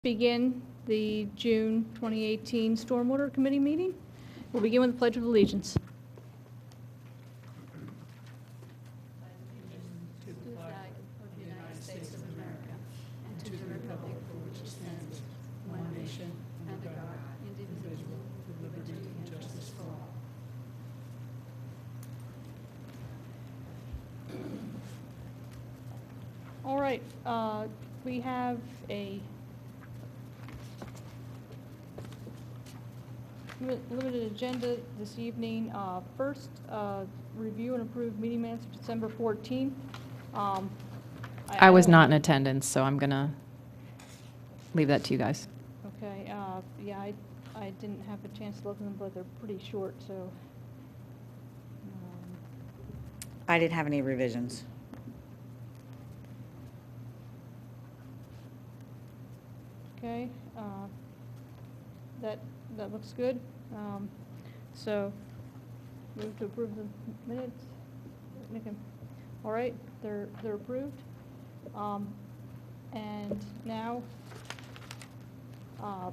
Begin the June 2018 Stormwater Committee meeting. We'll begin with the Pledge of Allegiance. To the flag of the United States of America and to the republic for which it stands, one nation, under God, indivisible, with liberty and justice for all. All right, we have a limited agenda this evening. First, review and approve meeting minutes of December 14th. I was not in attendance, so I'm going to leave that to you guys. Okay, yeah, I didn't have a chance to look at them, but they're pretty short, so. I didn't have any revisions. Okay, that looks good. So, move to approve the minutes. All right, they're approved. And now, I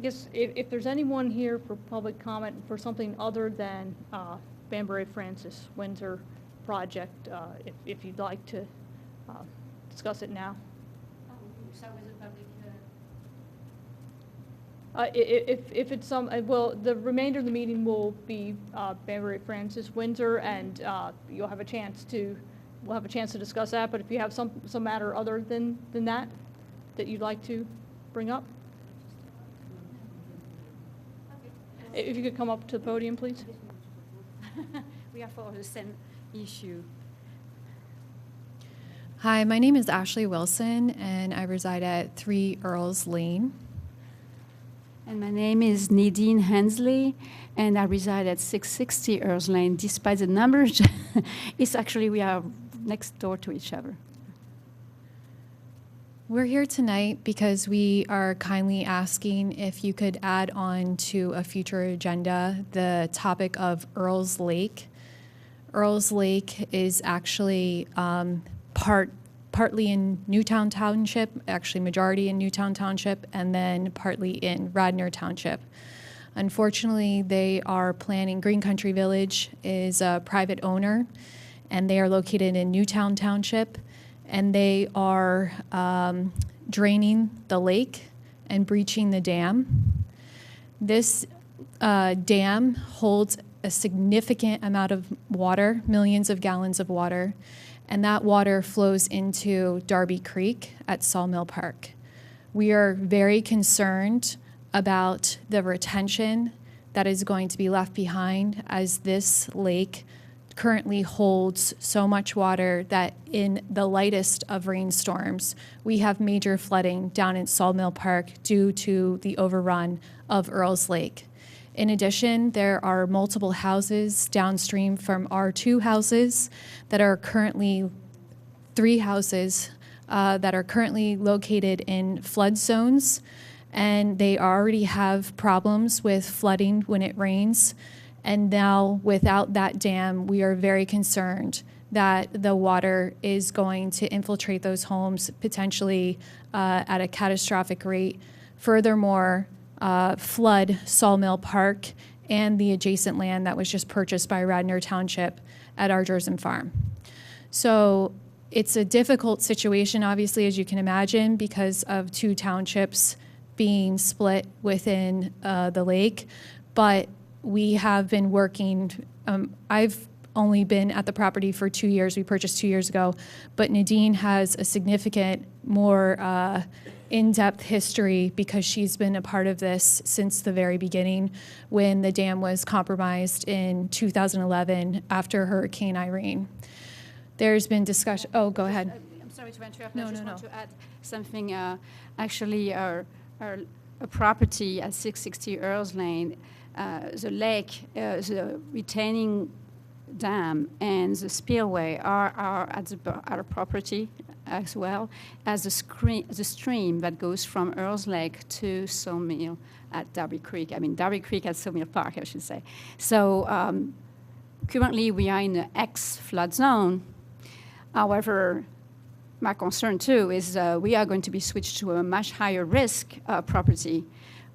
guess if there's anyone here for public comment for something other than Banbury Francis Windsor project, if you'd like to discuss it now. Start with the public. If it's well, the remainder of the meeting will be Banbury Francis Windsor, and we'll have a chance to discuss that. But if you have some matter other than that you'd like to bring up, if you could come up to the podium, please. We are for the same issue. Hi, my name is Ashley Wilson, and I reside at 3 Earls Lane. And my name is Nadine Hensley, and I reside at 660 Earls Lane. Despite the numbers, it's actually we are next door to each other. We're here tonight because we are kindly asking if you could add on to a future agenda the topic of Earls Lake. Earls Lake is actually partly in Newtown Township, actually majority in Newtown Township, and then partly in Radnor Township. Unfortunately, they are planning, Green Country Village is a private owner, and they are located in Newtown Township, and they are draining the lake and breaching the dam. This dam holds a significant amount of water, millions of gallons of water, and that water flows into Darby Creek at Sawmill Park. We are very concerned about the retention that is going to be left behind, as this lake currently holds so much water that in the lightest of rainstorms, we have major flooding down in Sawmill Park due to the overrun of Earls Lake. In addition, there are multiple houses downstream from our 2 houses that are currently 3 houses that are currently located in flood zones, and they already have problems with flooding when it rains. And now, without that dam, we are very concerned that the water is going to infiltrate those homes, potentially at a catastrophic rate. Furthermore, flood Sawmill Park and the adjacent land that was just purchased by Radnor Township at our Jersey Farm. So it's a difficult situation, obviously, as you can imagine, because of 2 townships being split within the lake. But we have been working, I've only been at the property for 2 years. We purchased 2 years ago, but Nadine has a significant, more in-depth history because she's been a part of this since the very beginning when the dam was compromised in 2011 after Hurricane Irene. There's been discussion. Oh, go ahead. I'm sorry to interrupt. No, I just no, want no. to add something. Actually, our property at 660 Earls Lane, the lake, the retaining dam, and the spillway are at our property as well as the stream that goes from Earls Lake to Sawmill at Darby Creek. I mean, Darby Creek at Sawmill Park, I should say. So currently we are in the X flood zone. However, my concern too is we are going to be switched to a much higher risk property,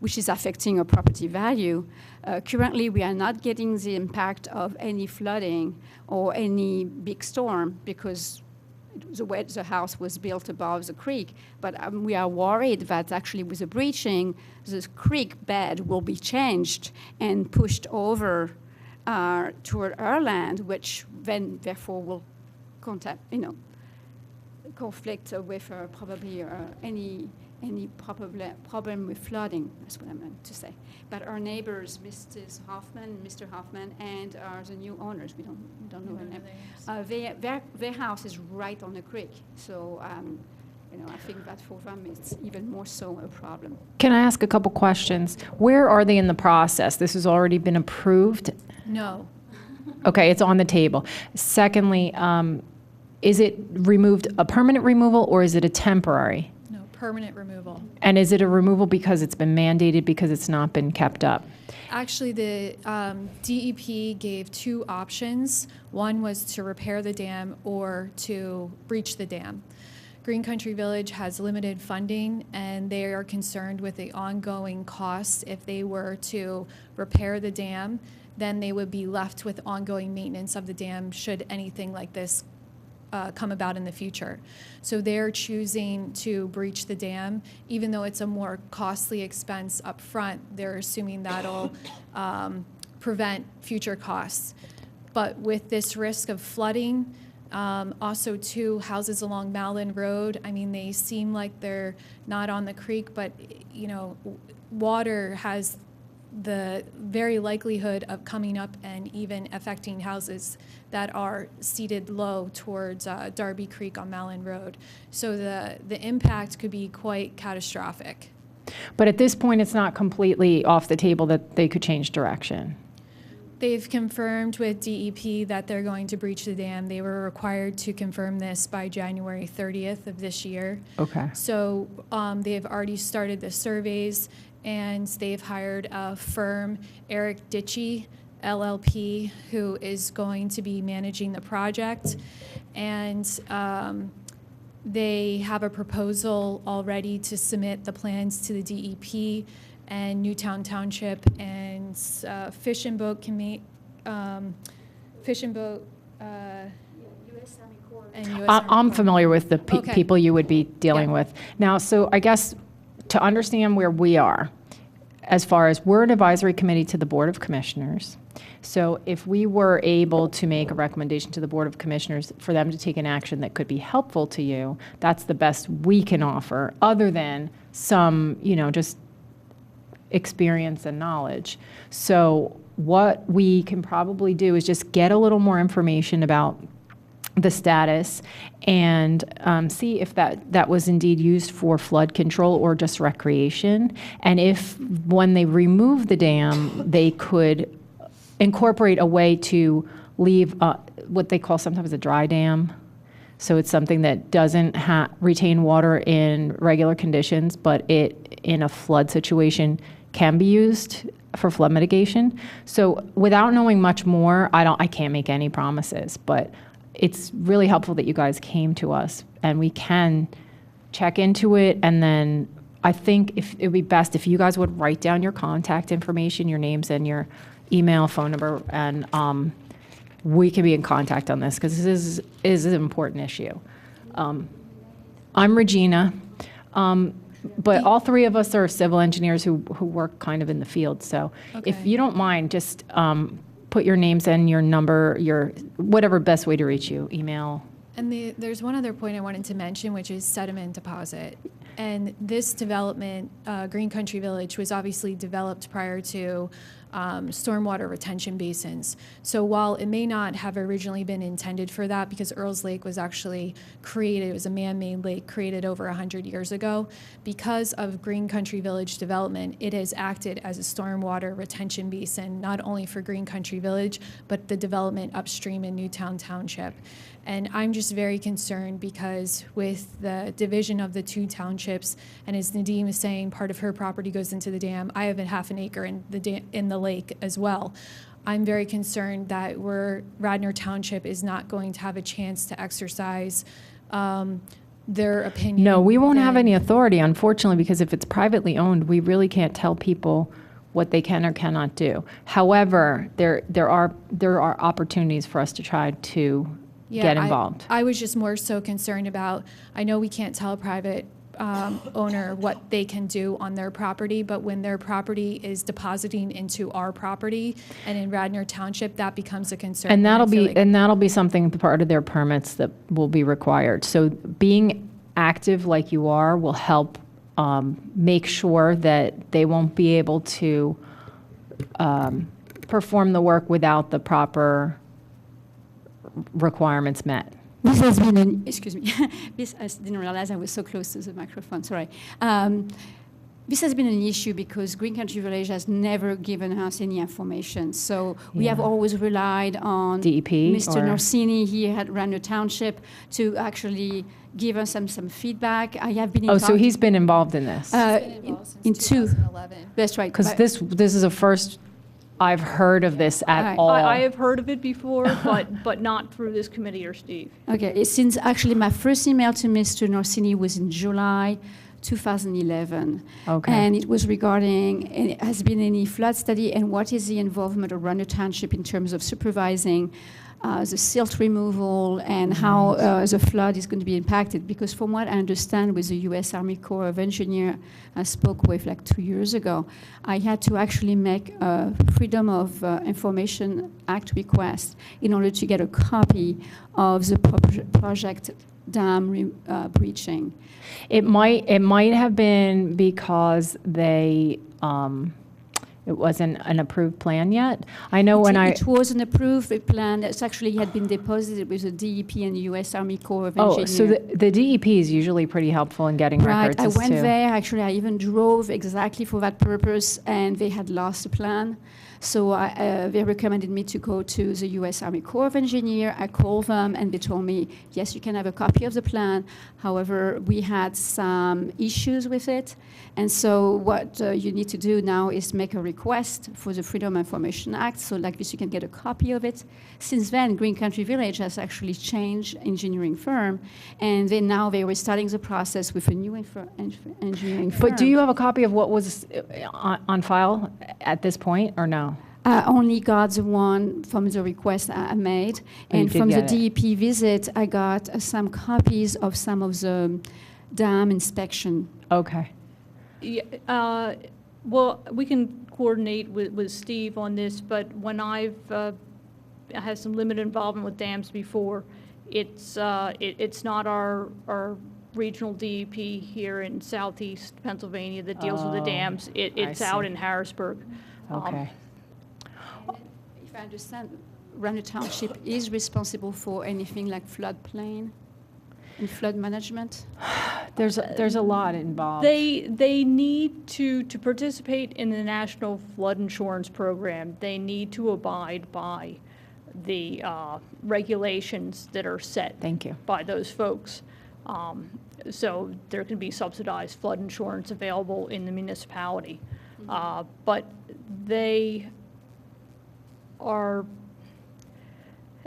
which is affecting our property value. Currently, we are not getting the impact of any flooding or any big storm because the way the house was built above the creek. But we are worried that actually with the breaching, the creek bed will be changed and pushed over toward our land, which then therefore will conflict with probably any problem with flooding. That's what I meant to say. But our neighbors, Mr. Hoffman, and the new owners, we don't know their name. Their house is right on the creek, so I think that for them it's even more so a problem. Can I ask a couple questions? Where are they in the process? This has already been approved? No. Okay, it's on the table. Secondly, is it removed, a permanent removal, or is it a temporary? No, permanent removal. And is it a removal because it's been mandated because it's not been kept up? Actually, the DEP gave two options. One was to repair the dam or to breach the dam. Green Country Village has limited funding, and they are concerned with the ongoing costs. If they were to repair the dam, then they would be left with ongoing maintenance of the dam should anything like this come about in the future. So they're choosing to breach the dam, even though it's a more costly expense up front. They're assuming that'll prevent future costs. But with this risk of flooding, also two houses along Mallon Road, I mean, they seem like they're not on the creek, but water has the very likelihood of coming up and even affecting houses that are seated low towards Darby Creek on Mallon Road. So the impact could be quite catastrophic. But at this point, it's not completely off the table that they could change direction. They've confirmed with DEP that they're going to breach the dam. They were required to confirm this by January 30th of this year. Okay. So they've already started the surveys, and they've hired a firm, Eric Ditchy, LLP, who is going to be managing the project. And they have a proposal already to submit the plans to the DEP and Newtown Township and Fish and Boat and US Army I'm Corps. familiar with the Okay. people you would be dealing Yeah. with. Now, so I guess to understand where we are, as far as we're an advisory committee to the Board of Commissioners. So if we were able to make a recommendation to the Board of Commissioners for them to take an action that could be helpful to you, that's the best we can offer, other than some, just experience and knowledge. So what we can probably do is just get a little more information about the status and see if that was indeed used for flood control or just recreation. And if when they remove the dam, they could incorporate a way to leave what they call sometimes a dry dam. So it's something that doesn't retain water in regular conditions, but it, in a flood situation, can be used for flood mitigation. So without knowing much more, I can't make any promises, but it's really helpful that you guys came to us, and we can check into it. And then I think it would be best if you guys would write down your contact information, your names and your email, phone number, and we can be in contact on this because this is an important issue. I'm Regina, but all three of us are civil engineers who work kind of in the field. So if Okay. you don't mind, just put your names and your number, your whatever best way to reach you, email. And there's one other point I wanted to mention, which is sediment deposit. And this development, Green Country Village, was obviously developed prior to stormwater retention basins. So while it may not have originally been intended for that, because Earls Lake was actually created, it was a man-made lake created over 100 years ago, because of Green Country Village development, it has acted as a stormwater retention basin, not only for Green Country Village, but the development upstream in Newtown Township. And I'm just very concerned because with the division of the two townships, and as Nadeem is saying, part of her property goes into the dam. I have a half an acre in the lake as well. I'm very concerned that Radnor Township is not going to have a chance to exercise their opinion. No, we won't have then- any authority, unfortunately, because if it's privately owned, we really can't tell people what they can or cannot do. However, there are opportunities for us to try to get involved. I was just more so concerned about, I know we can't tell a private owner what they can do on their property, but when their property is depositing into our property and in Radnor Township, that becomes a concern. And I that'll feel be like- and that'll be something part of their permits that will be required. So being active like you are will help make sure that they won't be able to perform the work without the proper requirements met. This has been an, excuse me, this, I didn't realize I was so close to the microphone, sorry. This has been an issue because Green Country Village has never given us any information. So we have Yeah. always relied on DEP Mr. or- Norsini here at Radnor Township to actually give us some feedback. I have been in Oh, so contact- he's been involved in this? It's been involved since in two. 2011. That's right. Because but- this is a first I've heard of this at Right. all. I have heard of it before, but not through this committee or Steve. Okay, since actually my first email to Mr. Norsini was in July 2011. Okay. And it was regarding, has been any flood study and what is the involvement of Radnor Township in terms of supervising the silt removal and how the flood is going to be impacted. Because from what I understand with the U.S. Army Corps of Engineers I spoke with like 2 years ago, I had to actually make a Freedom of Information Act request in order to get a copy of the project dam breaching. It might have been because they it wasn't an approved plan yet. I know when It was an approved plan that actually had been deposited with the DEP and the U.S. Army Corps of Engineers. so the DEP is usually pretty helpful in getting Right, records. I as went to- there, actually, I even drove exactly for that purpose, and they had lost the plan. So they recommended me to go to the U.S. Army Corps of Engineers. I called them, and they told me, yes, you can have a copy of the plan. However, we had some issues with it. And so what you need to do now is make a request for the Freedom of Information Act, so like this you can get a copy of it. Since then, Green Country Village has actually changed engineering firm, and now they were starting the process with a new engineering firm. But do you have a copy of what was on file at this point, or no? I only got the one from the request I made, Oh, you and did from the get it. DEP visit, I got some copies of some of the dam inspection. Okay. Yeah, well, we can coordinate with Steve on this, but when I've had some limited involvement with dams before, it's not our regional DEP here in southeast Pennsylvania that deals with the Oh, dams. It's I out see. in Harrisburg. Okay. If I understand, Radnor Township is responsible for anything like floodplain and flood management? There's a lot involved. They need to participate in the National Flood Insurance Program. They need to abide by the regulations that are set Thank you. by those folks. So there can be subsidized flood insurance available in the municipality. But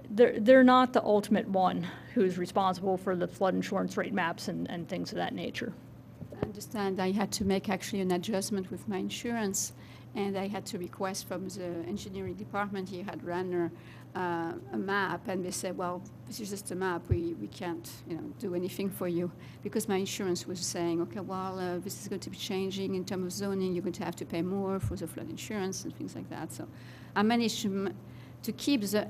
they're not the ultimate one who's responsible for the flood insurance rate maps and things of that nature. I understand I had to make actually an adjustment with my insurance, and I had to request from the engineering department here at Radnor a map, and they said, well, this is just a map, we can't do anything for you, because my insurance was saying, okay, well, this is going to be changing in terms of zoning, you're going to have to pay more for the flood insurance and things like that. So I managed to keep the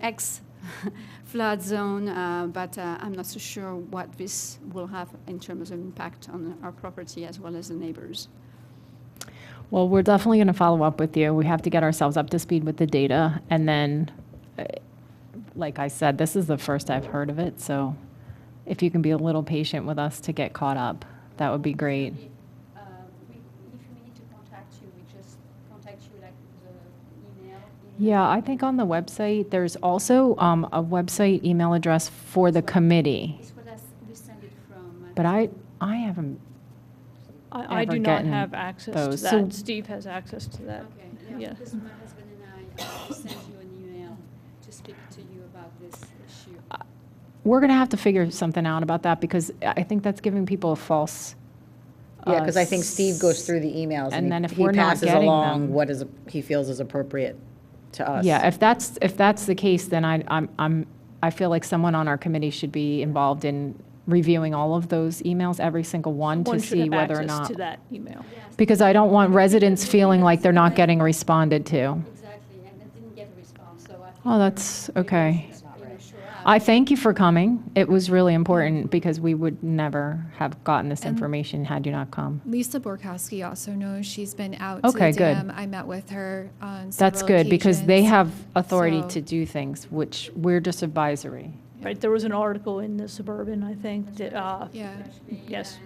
flood zone, but I'm not so sure what this will have in terms of impact on our property as well as the neighbors. Well, we're definitely going to follow up with you. We have to get ourselves up to speed with the data. And then, like I said, this is the first I've heard of it. So if you can be a little patient with us to get caught up, that would be great. If we need to contact you, we just contact you like the email. Yeah, I think on the website, there's also a website email address for the committee. It's what we send it from. But I haven't, I do ever not gotten have access those. to So- that. Steve has access to that. Okay, Yeah. because my husband and I will send you an email to speak to you about this issue. we're going to have to figure something out about that because I think that's giving people a false. Yeah, because I think Steve goes through the emails and then if he we're not passes getting along them- what he feels is appropriate to us. Yeah, if that's the case, then I feel like someone on our committee should be involved in reviewing all of those emails, every single one, to One should see have whether or access not. to that email. Because I don't want residents feeling like they're not getting responded to. Exactly, and I didn't get a response, so I think. Oh, that's okay. Sure. I thank you for coming. It was really important because we would never have gotten this information had you not come. Lisa Borkowski also knows. She's been out Okay, to good. dam. I met with her on That's several good because they occasions. have authority So- to do things, which we're just advisory. Right, there was an article in the Suburban, I think, that, Yeah. yes.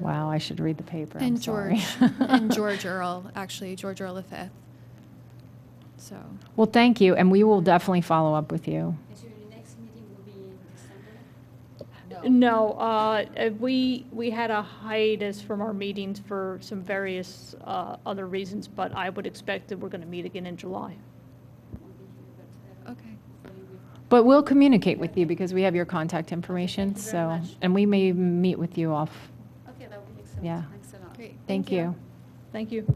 Wow, I should read the paper. I'm And sorry. George, and George Earl, actually, George Earl V. So, Well, thank you, and we will definitely follow up with you. So your next meeting will be in December? No, we had a hiatus from our meetings for some various other reasons, but I would expect that we're going to meet again in July. okay. But we'll communicate with you because we have your contact information, so, and we may meet with you off. Okay, that would be excellent. Yeah. Thanks a lot. Great. Thank you. Thank you.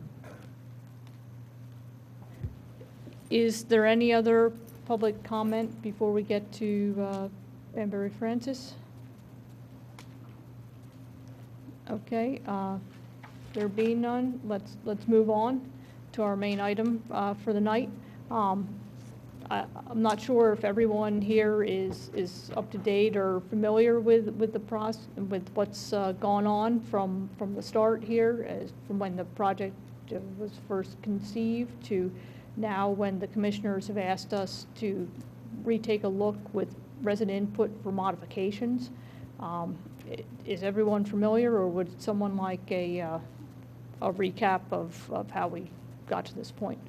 Is there any other public comment before we get to Banbury Francis? Okay, there being none, let's move on to our main item for the night. I'm not sure if everyone here is up to date or familiar with with what's gone on from the start here, from when the project was first conceived to now when the commissioners have asked us to retake a look with resident input for modifications. Is everyone familiar, or would someone like a recap of how we got to this point?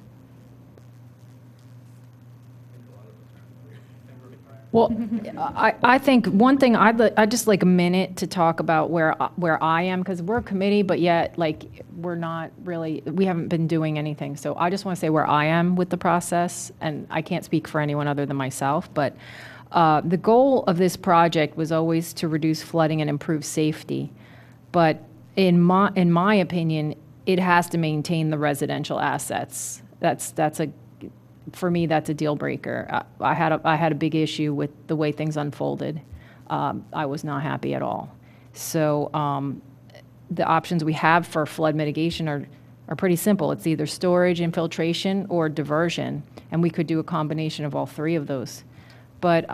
Well, I think one thing, I'd just like a minute to talk about where I am, because we're a committee, but yet, like, we're not really, we haven't been doing anything. So I just want to say where I am with the process, and I can't speak for anyone other than myself, but the goal of this project was always to reduce flooding and improve safety. But in my opinion, it has to maintain the residential assets. For me, that's a deal breaker. I had a big issue with the way things unfolded. I was not happy at all. So the options we have for flood mitigation are pretty simple. It's either storage, infiltration, or diversion, and we could do a combination of all three of those. But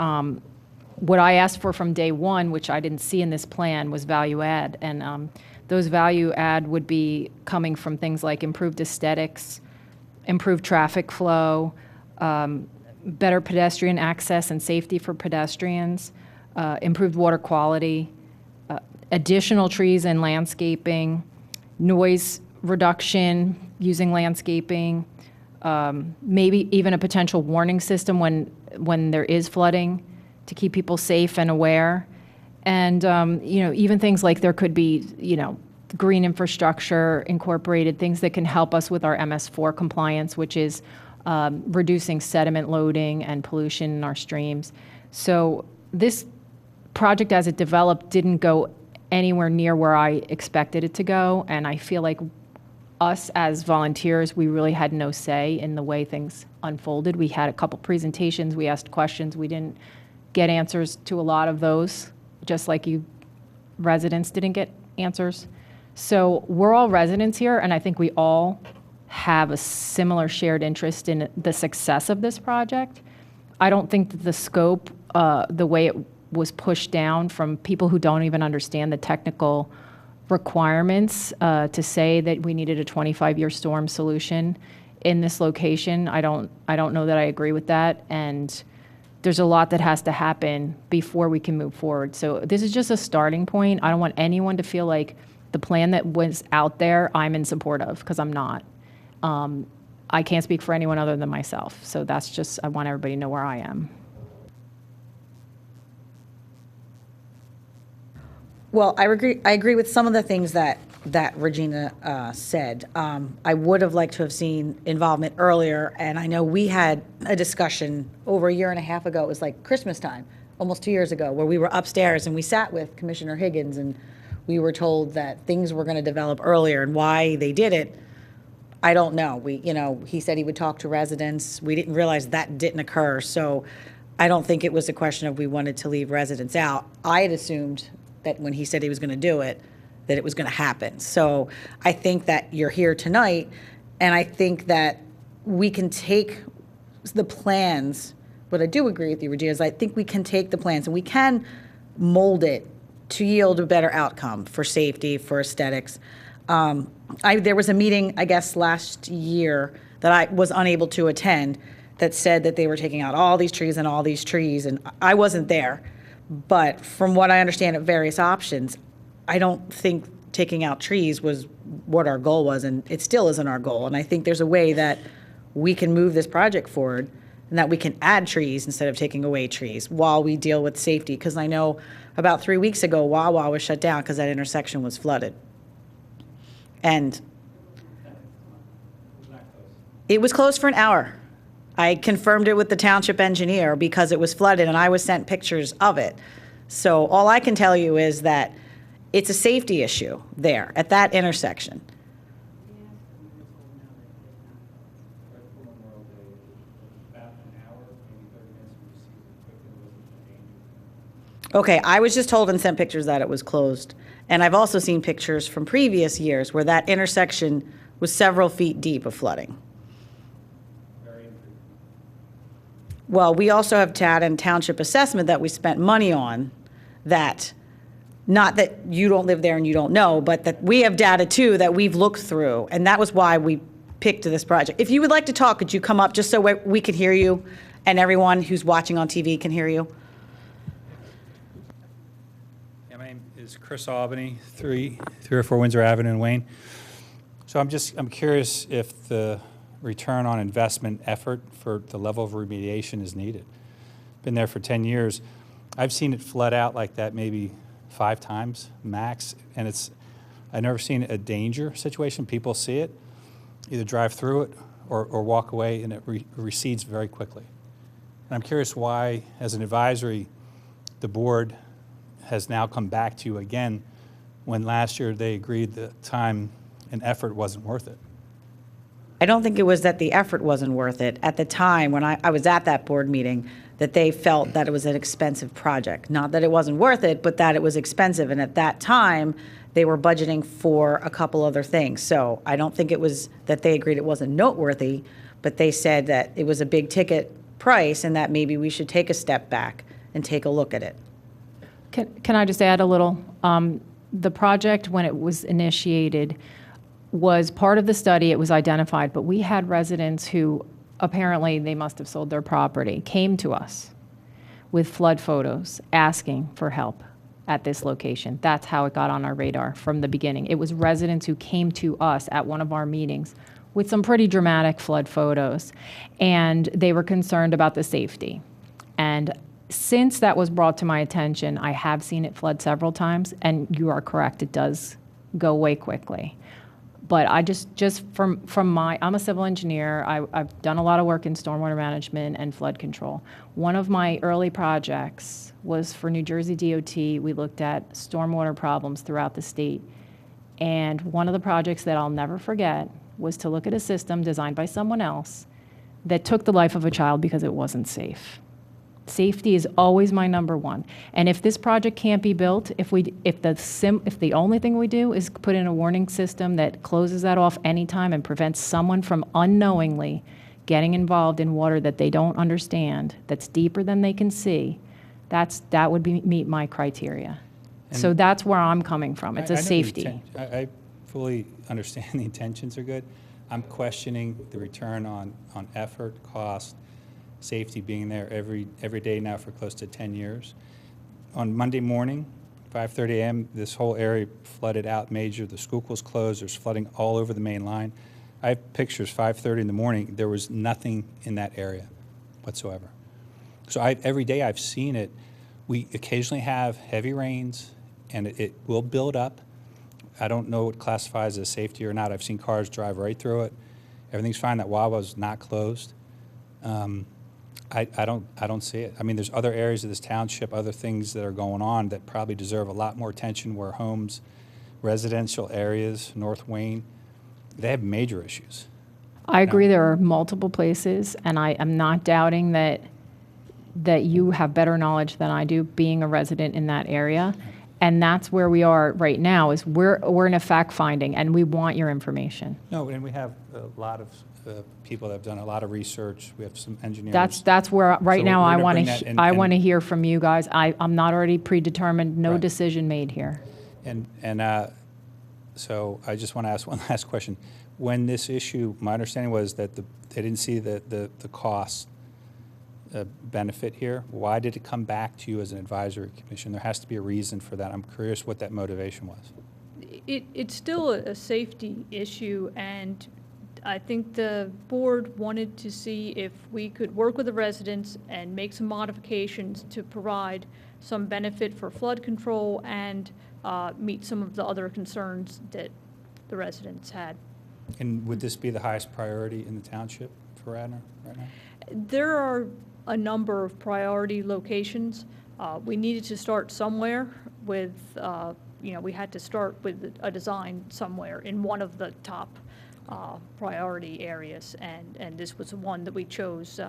what I asked for from day one, which I didn't see in this plan, was value add, and those value add would be coming from things like improved aesthetics, improved traffic flow, better pedestrian access and safety for pedestrians, improved water quality, additional trees and landscaping, noise reduction using landscaping, maybe even a potential warning system when there is flooding to keep people safe and aware. And, even things like there could be, green infrastructure incorporated, things that can help us with our MS4 compliance, which is reducing sediment loading and pollution in our streams. So this project as it developed didn't go anywhere near where I expected it to go, and I feel like us as volunteers, we really had no say in the way things unfolded. We had a couple presentations, we asked questions, we didn't get answers to a lot of those, just like you residents didn't get answers. So we're all residents here, and I think we all have a similar shared interest in the success of this project. I don't think that the scope, the way it was pushed down from people who don't even understand the technical requirements to say that we needed a 25-year storm solution in this location, I don't know that I agree with that, and there's a lot that has to happen before we can move forward. So this is just a starting point. I don't want anyone to feel like the plan that was out there I'm in support of, because I'm not. I can't speak for anyone other than myself. So that's just, I want everybody to know where I am. Well, I agree with some of the things that Regina said. I would have liked to have seen involvement earlier, and I know we had a discussion over a year and a half ago. It was like Christmas time. almost 2 years ago, where we were upstairs and we sat with Commissioner Higgins, and we were told that things were going to develop earlier, and why they did it, I don't know. He said he would talk to residents. We didn't realize that didn't occur, so I don't think it was a question of we wanted to leave residents out. I had assumed that when he said he was going to do it, that it was going to happen. So I think that you're here tonight, and I think that we can take the plans. What I do agree with you, Regina, is I think we can take the plans and we can mold it to yield a better outcome for safety, for aesthetics. There was a meeting, I guess, last year that I was unable to attend that said that they were taking out all these trees and all these trees, and I wasn't there. But from what I understand of various options, I don't think taking out trees was what our goal was, and it still isn't our goal. And I think there's a way that we can move this project forward and that we can add trees instead of taking away trees while we deal with safety. Because I know about 3 weeks ago, Wawa was shut down because that intersection was flooded. And it was closed for an hour. I confirmed it with the township engineer because it was flooded, and I was sent pictures of it. So all I can tell you is that it's a safety issue there at that intersection. Okay, I was just told and sent pictures that it was closed. And I've also seen pictures from previous years where that intersection was several feet deep of flooding. Well, we also have data and township assessment that we spent money on that, not that you don't live there and you don't know, but that we have data too that we've looked through. And that was why we picked this project. If you would like to talk, could you come up just so we can hear you and everyone who's watching on TV can hear you? Yeah, my name is Chris Albany, 304 Windsor Avenue in Wayne. So I'm curious if the return on investment effort for the level of remediation is needed. Been there for 10 years. I've seen it flood out like that maybe 5 times max, and I've never seen a danger situation. People see it, either drive through it or walk away, and it recedes very quickly. And I'm curious why, as an advisory, the board has now come back to you again when last year they agreed the time and effort wasn't worth it. I don't think it was that the effort wasn't worth it. At the time, when I was at that board meeting, that they felt that it was an expensive project. Not that it wasn't worth it, but that it was expensive. And at that time, they were budgeting for a couple other things. So I don't think it was that they agreed it wasn't noteworthy, but they said that it was a big ticket price and that maybe we should take a step back and take a look at it. Can I just add a little? The project, when it was initiated, was part of the study. It was identified, but we had residents who apparently they must have sold their property, came to us with flood photos asking for help at this location. That's how it got on our radar from the beginning. It was residents who came to us at one of our meetings with some pretty dramatic flood photos, and they were concerned about the safety. And since that was brought to my attention, I have seen it flood several times, and you are correct, it does go away quickly. But I just from I'm a civil engineer. I've done a lot of work in stormwater management and flood control. One of my early projects was for New Jersey DOT. We looked at stormwater problems throughout the state. And one of the projects that I'll never forget was to look at a system designed by someone else that took the life of a child because it wasn't safe. Safety is always my number one. And if this project can't be built, if the only thing we do is put in a warning system that closes that off anytime and prevents someone from unknowingly getting involved in water that they don't understand, that's deeper than they can see, that would meet my criteria. And so that's where I'm coming from. It's a safety. I fully understand the intentions are good. I'm questioning the return on effort, cost, safety being there every day now for close to 10 years. On Monday morning, 5:30 a.m., this whole area flooded out major. The school was closed. There's flooding all over the main line. I have pictures, 5:30 in the morning. There was nothing in that area whatsoever. So every day I've seen it. We occasionally have heavy rains, and it will build up. I don't know what classifies as safety or not. I've seen cars drive right through it. Everything's fine. That Wawa's not closed. I don't see it. I mean, there's other areas of this township, other things that are going on that probably deserve a lot more attention where homes, residential areas, North Wayne, they have major issues. I agree, there are multiple places, and I am not doubting that you have better knowledge than I do, being a resident in that area. And that's where we are right now, is we're in a fact-finding, and we want your information. No, and we have a lot of people that have done a lot of research. We have some engineers. That's where, right So now, we're I gonna want bring that in, to, I and- want to hear from you guys. I'm not already predetermined, no Right. decision made here. And so I just want to ask one last question. When this issue, my understanding was that they didn't see the cost benefit here. Why did it come back to you as an advisory commission? There has to be a reason for that. I'm curious what that motivation was. It's still a safety issue, and I think the board wanted to see if we could work with the residents and make some modifications to provide some benefit for flood control and meet some of the other concerns that the residents had. And would this be the highest priority in the township for Radnor right now? There are a number of priority locations. We needed to start somewhere with, we had to start with a design somewhere in one of the top priority areas, and this was the one that we chose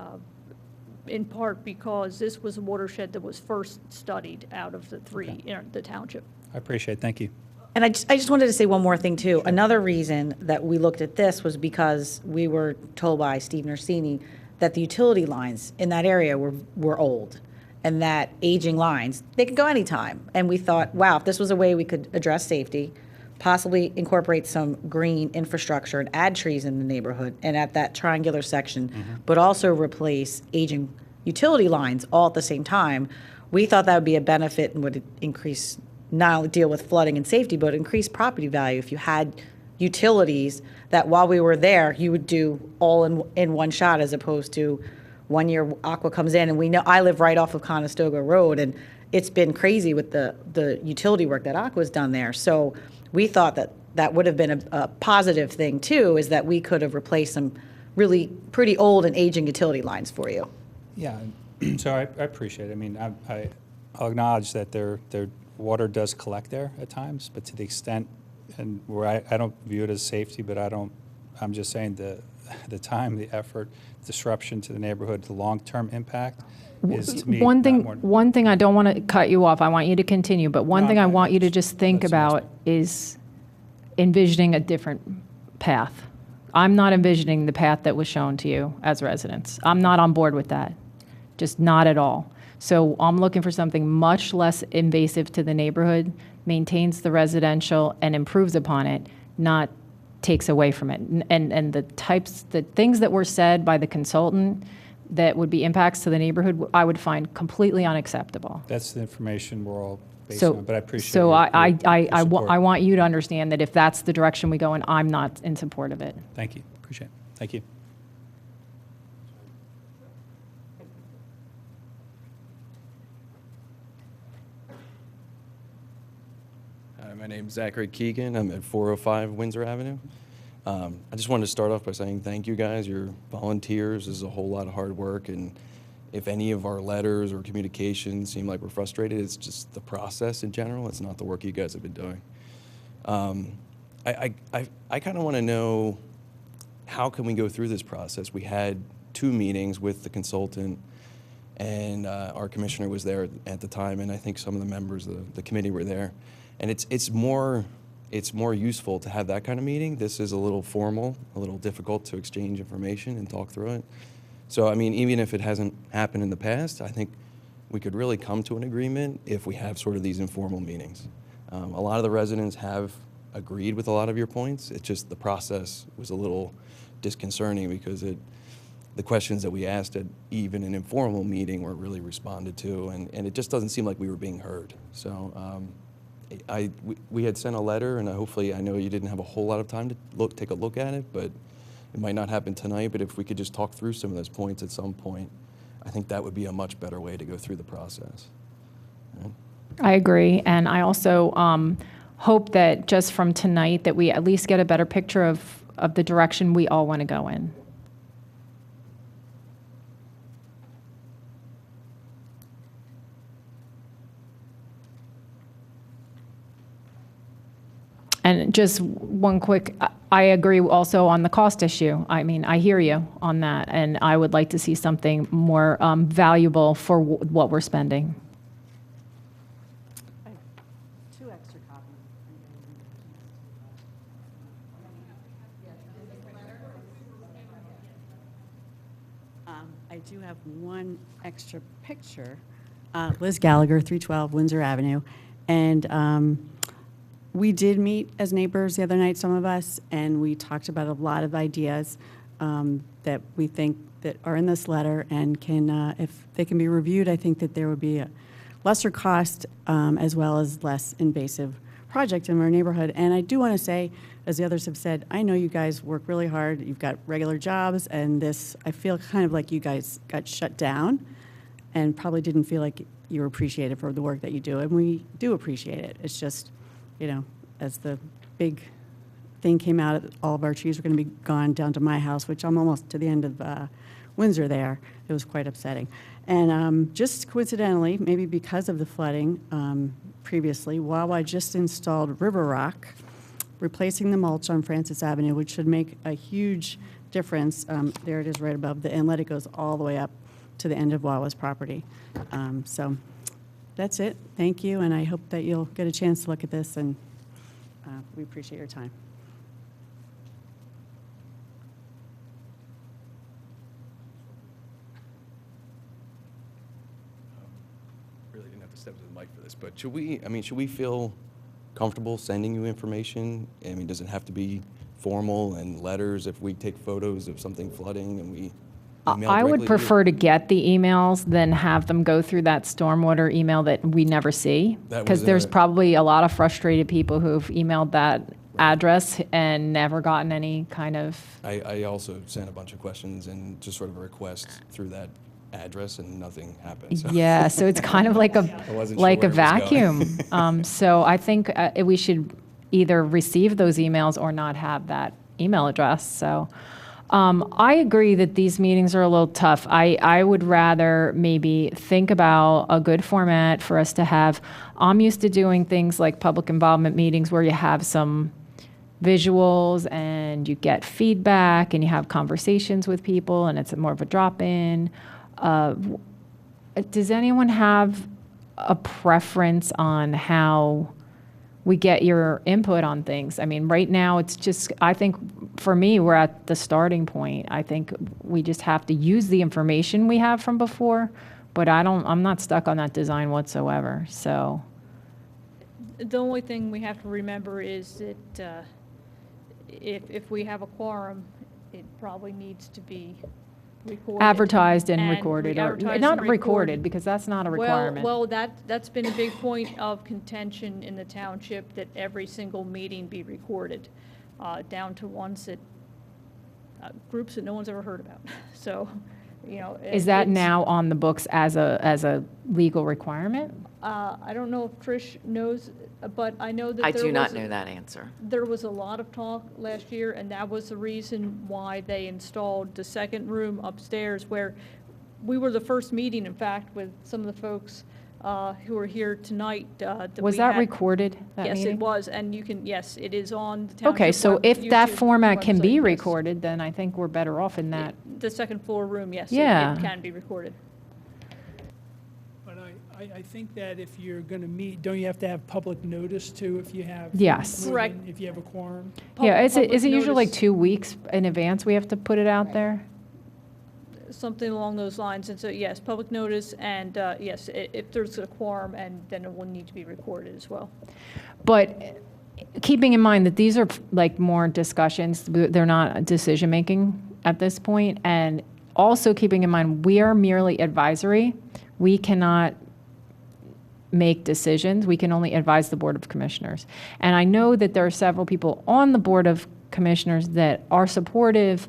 in part because this was a watershed that was first studied out of the three in the township. I appreciate it. Thank you. And I just wanted to say one more thing, too. Another reason that we looked at this was because we were told by Steve Nursini that the utility lines in that area were old, and that aging lines, they could go anytime. And we thought, wow, if this was a way we could address safety, possibly incorporate some green infrastructure and add trees in the neighborhood and at that triangular section, but also replace aging utility lines all at the same time, we thought that would be a benefit and would increase, not only deal with flooding and safety, but increase property value if you had utilities that while we were there, you would do all in one shot, as opposed to 1 year Aqua comes in, and we know, I live right off of Conestoga Road, and it's been crazy with the utility work that Aqua's done there. So we thought that would have been a positive thing too, is that we could have replaced some really pretty old and aging utility lines for you. Yeah, so I appreciate it. I mean, I'll acknowledge that their water does collect there at times, but to the extent, and where I don't view it as safety, but I'm just saying the time, the effort, disruption to the neighborhood, the long-term impact is, to me, One not more. thing, I don't want to cut you off, I want you to continue, but one No, thing I I'm- want you to just think that's about is envisioning a different path. I'm not envisioning the path that was shown to you as residents. I'm not on board with that, just not at all. So I'm looking for something much less invasive to the neighborhood, maintains the residential and improves upon it, not takes away from it. And the things that were said by the consultant that would be impacts to the neighborhood, I would find completely unacceptable. That's the information we're all based So, on, but I appreciate so your support. I want you to understand that if that's the direction we go in, I'm not in support of it. Thank you, appreciate it. Thank you. Hi, my name's Zachary Keegan. I'm at 405 Windsor Avenue. I just wanted to start off by saying thank you guys. You're volunteers. This is a whole lot of hard work, and if any of our letters or communications seem like we're frustrated, it's just the process in general. It's not the work you guys have been doing. I kind of want to know, how can we go through this process? We had 2 meetings with the consultant, and our commissioner was there at the time, and I think some of the members of the committee were there. And it's more useful to have that kind of meeting. This is a little formal, a little difficult to exchange information and talk through it. So, I mean, even if it hasn't happened in the past, I think we could really come to an agreement if we have sort of these informal meetings. A lot of the residents have agreed with a lot of your points. It's just the process was a little disconcerting because the questions that we asked at even an informal meeting weren't really responded to, and it just doesn't seem like we were being heard. So we had sent a letter, and hopefully, I know you didn't have a whole lot of time to take a look at it, but it might not happen tonight. But if we could just talk through some of those points at some point, I think that would be a much better way to go through the process. Right? I agree, and I also hope that just from tonight that we at least get a better picture of the direction we all want to go in. And just one quick, I agree also on the cost issue. I mean, I hear you on that, and I would like to see something more valuable for what we're spending. Two extra copies. I do have one extra picture. Liz Gallagher, 312 Windsor Avenue. And we did meet as neighbors the other night, some of us, and we talked about a lot of ideas that we think that are in this letter and can, if they can be reviewed, I think that there would be a lesser cost as well as less invasive project in our neighborhood. And I do want to say, as the others have said, I know you guys work really hard. You've got regular jobs, and this, I feel kind of like you guys got shut down and probably didn't feel like you were appreciated for the work that you do. And we do appreciate it. It's just, you know, as the big thing came out, all of our trees were going to be gone down to my house, which I'm almost to the end of Windsor there. It was quite upsetting. And just coincidentally, maybe because of the flooding previously, Wawa just installed River Rock, replacing the mulch on Francis Avenue, which should make a huge difference. There it is right above the inlet. It goes all the way up to the end of Wawa's property. So that's it. Thank you, and I hope that you'll get a chance to look at this, and we appreciate your time. Really didn't have to step to the mic for this, but should we feel comfortable sending you information? I mean, does it have to be formal and letters if we take photos of something flooding and we email I would directly to you? prefer to get the emails than have them go through that stormwater email that we never see. That Because was there's a- probably a lot of frustrated people who've emailed that address and never gotten any kind of, I also sent a bunch of questions and just sort of a request through that address, and nothing happened. So. yeah, so it's kind of like I wasn't like sure a where it was going. vacuum. So I think we should either receive those emails or not have that email address. So I agree that these meetings are a little tough. I would rather maybe think about a good format for us to have. I'm used to doing things like public involvement meetings where you have some visuals and you get feedback and you have conversations with people and it's more of a drop-in. Does anyone have a preference on how we get your input on things? I mean, right now, it's just, I think, for me, we're at the starting point. I think we just have to use the information we have from before, but I'm not stuck on that design whatsoever, so. The only thing we have to remember is that if we have a quorum, it probably needs to be recorded. Advertised and recorded, or advertised not and recorded, because that's not a requirement. Well, that's been a big point of contention in the township, that every single meeting be recorded, down to ones that, groups that no one's ever heard about. So, you know. Is that it's- now on the books as a legal requirement? I don't know if Trish knows, but I know that I there do not was know that answer. There was a lot of talk last year, and that was the reason why they installed the second room upstairs, where we were the first meeting, in fact, with some of the folks who are here tonight. Was we that had- recorded, that Yes, meeting? it was, and you can, yes, it is on the township. Okay, so if that YouTube format can be website, yes. recorded, then I think we're better off in that. The second floor room, yes, Yeah. it can be recorded. But I think that if you're going to meet, don't you have to have public notice too if you have? Yes. more Correct. than- If you have a quorum? Yeah, is it Public usually like notice, 2 weeks in advance we have to put it out there? something along those lines, and so, yes, public notice, and, yes, if there's a quorum, and then it will need to be recorded as well. But keeping in mind that these are like more discussions, they're not decision-making at this point, and also keeping in mind, we are merely advisory. We cannot make decisions. We can only advise the Board of Commissioners. And I know that there are several people on the Board of Commissioners that are supportive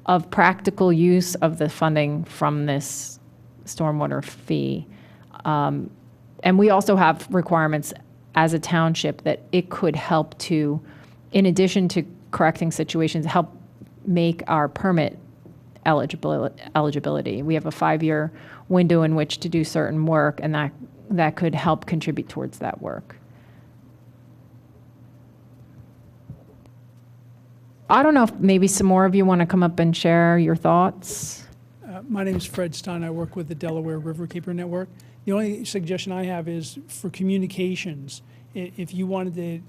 of practical use of the funding from this stormwater fee. And we also have requirements as a township that it could help to, in addition to correcting situations, help make our permit eligibility. We have a 5-year window in which to do certain work, and that could help contribute towards that work. I don't know if maybe some more of you want to come up and share your thoughts. My name is Fred Stein. I work with the Delaware Riverkeeper Network. The only suggestion I have is for communications. If you wanted to,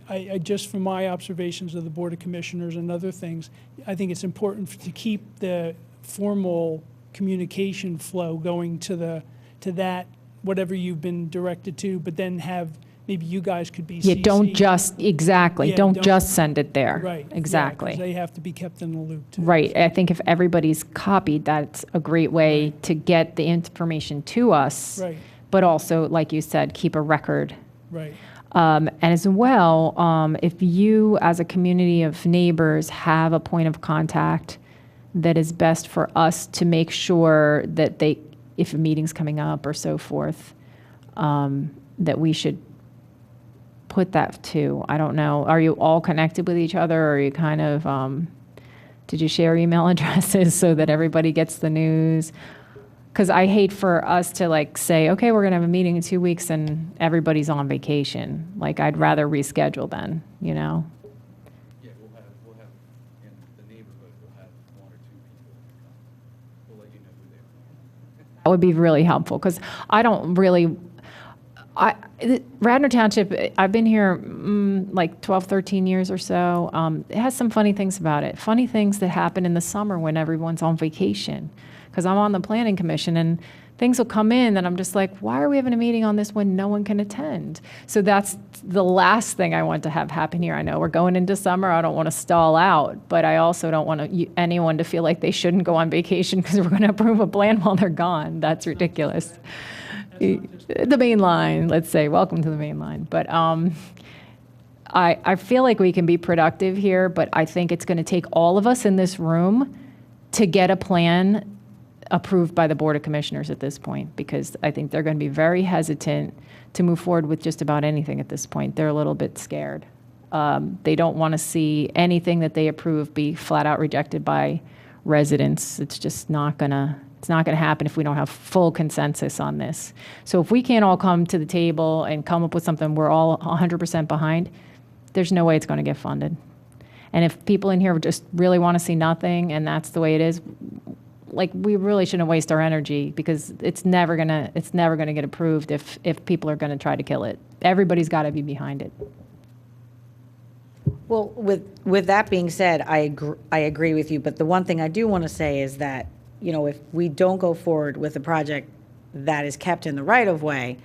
I just from my observations of the Board of Commissioners and other things, I think it's important to keep the formal communication flow going to that, whatever you've been directed to, but then have, maybe you guys could be Yeah, don't CC'd. just, exactly, Yeah, don't just send it there. Right. yeah, Exactly. 'cause they have to be kept in the loop too. Right. I think if everybody's copied, that's a great way to get the information to us. Right, But also, like you said, keep a record. right. And as well, if you, as a community of neighbors, have a point of contact that is best for us to make sure that they, if a meeting's coming up or so forth, that we should put that to. I don't know. Are you all connected with each other, or are you kind of, did you share email addresses so that everybody gets the news? Because I hate for us to like say, okay, we're going to have a meeting in 2 weeks and everybody's on vacation. Like, I'd rather reschedule then, you know? Yeah, we'll have, in the neighborhood, we'll have 1 or 2 people come. We'll let you know who they are. That would be really helpful, because I don't really, Radnor Township, I've been here like 12, 13 years or so. It has some funny things about it. Funny things that happen in the summer when everyone's on vacation. Because I'm on the planning commission and things will come in and I'm just like, why are we having a meeting on this when no one can attend? So that's the last thing I want to have happen here. I know we're going into summer. I don't want to stall out, but I also don't want anyone to feel like they shouldn't go on vacation because we're going to approve a plan while they're gone. That's ridiculous. The main line, let's say, welcome to the main line. But I feel like we can be productive here, but I think it's going to take all of us in this room to get a plan approved by the Board of Commissioners at this point, because I think they're going to be very hesitant to move forward with just about anything at this point. They're a little bit scared. They don't want to see anything that they approve be flat out rejected by residents. It's just not going to, it's not going to happen if we don't have full consensus on this. So if we can't all come to the table and come up with something we're all 100% behind, there's no way it's going to get funded. And if people in here just really want to see nothing and that's the way it is, like, we really shouldn't waste our energy, because it's never gonna get approved if people are gonna try to kill it. Everybody's got to be behind it. Well, with that being said, I agree with you, but the one thing I do want to say is that, you know, if we don't go forward with a project that is kept in the right-of-way,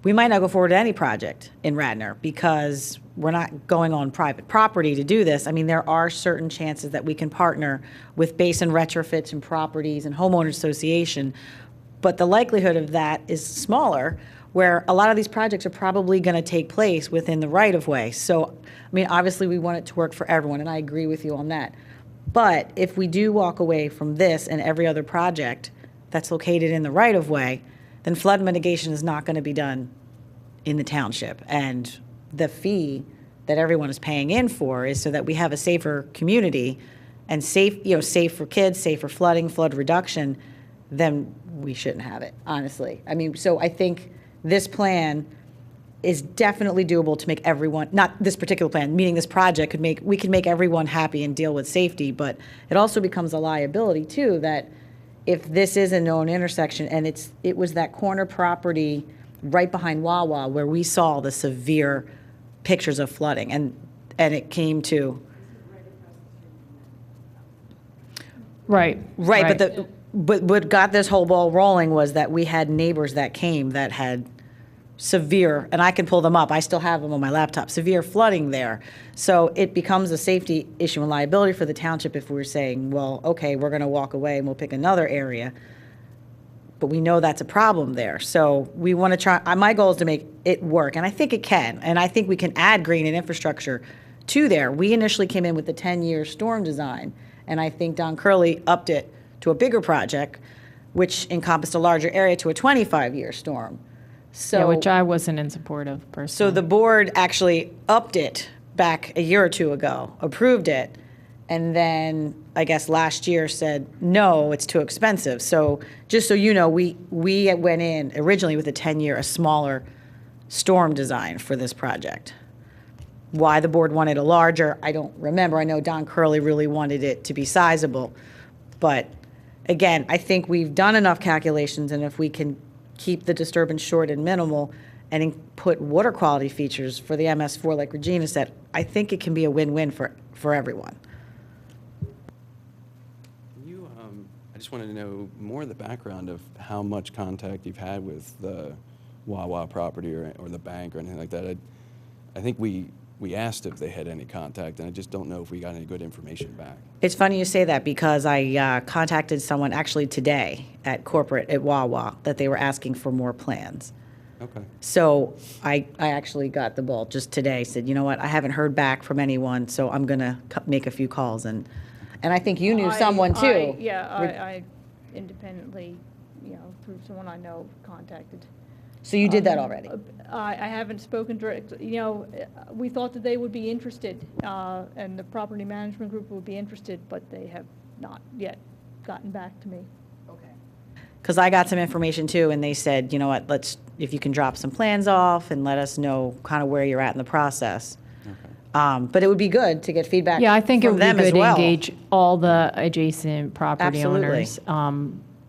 we might not go forward to any project in Radnor, because we're not going on private property to do this. I mean, there are certain chances that we can partner with basin retrofits and properties and homeowners association, but the likelihood of that is smaller, where a lot of these projects are probably going to take place within the right-of-way. So, I mean, obviously we want it to work for everyone, and I agree with you on that. But if we do walk away from this and every other project that's located in the right-of-way, then flood mitigation is not going to be done in the township. And the fee that everyone is paying in for is so that we have a safer community and safe, you know, safe for kids, safe for flooding, flood reduction, then we shouldn't have it, honestly. I mean, so I think this plan is definitely doable to make everyone, not this particular plan, meaning this project we could make everyone happy and deal with safety, but it also becomes a liability too, that if this is a known intersection and it was that corner property right behind Wawa where we saw the severe pictures of flooding, and it came to. Right. But what got this whole ball rolling was that we had neighbors that came that had severe, and I can pull them up, I still have them on my laptop, severe flooding there. So it becomes a safety issue and liability for the township if we're saying, well, okay, we're going to walk away and we'll pick another area. But we know that's a problem there. So we want to try, my goal is to make it work, and I think it can. And I think we can add green and infrastructure to there. We initially came in with the 10-year storm design, and I think Don Curley upped it to a bigger project, which encompassed a larger area to a 25-year storm. So, Yeah, which I wasn't in support of personally. so the board actually upped it back a year or two ago, approved it, and then I guess last year said, no, it's too expensive. So just so you know, we went in originally with a 10-year, a smaller storm design for this project. Why the board wanted a larger, I don't remember. I know Don Curley really wanted it to be sizable. But again, I think we've done enough calculations, and if we can keep the disturbance short and minimal and put water quality features for the MS4, like Regina said, I think it can be a win-win for everyone. I just wanted to know more of the background of how much contact you've had with the Wawa property or the bank or anything like that. I think we asked if they had any contact, and I just don't know if we got any good information back. It's funny you say that because I contacted someone actually today at corporate at Wawa that they were asking for more plans. Okay. So I actually got the ball just today, said, you know what, I haven't heard back from anyone, so I'm going to make a few calls. And I think you knew someone too. I independently, through someone I know, contacted. So you did that already? I haven't spoken directly. We thought that they would be interested, and the property management group would be interested, but they have not yet gotten back to me. Okay. Because I got some information too, and they said, you know what, if you can drop some plans off and let us know kind of where you're at in the process. Okay. But it would be good to get feedback. Yeah, I think it from would be them as good to well. engage all the adjacent property Absolutely. owners.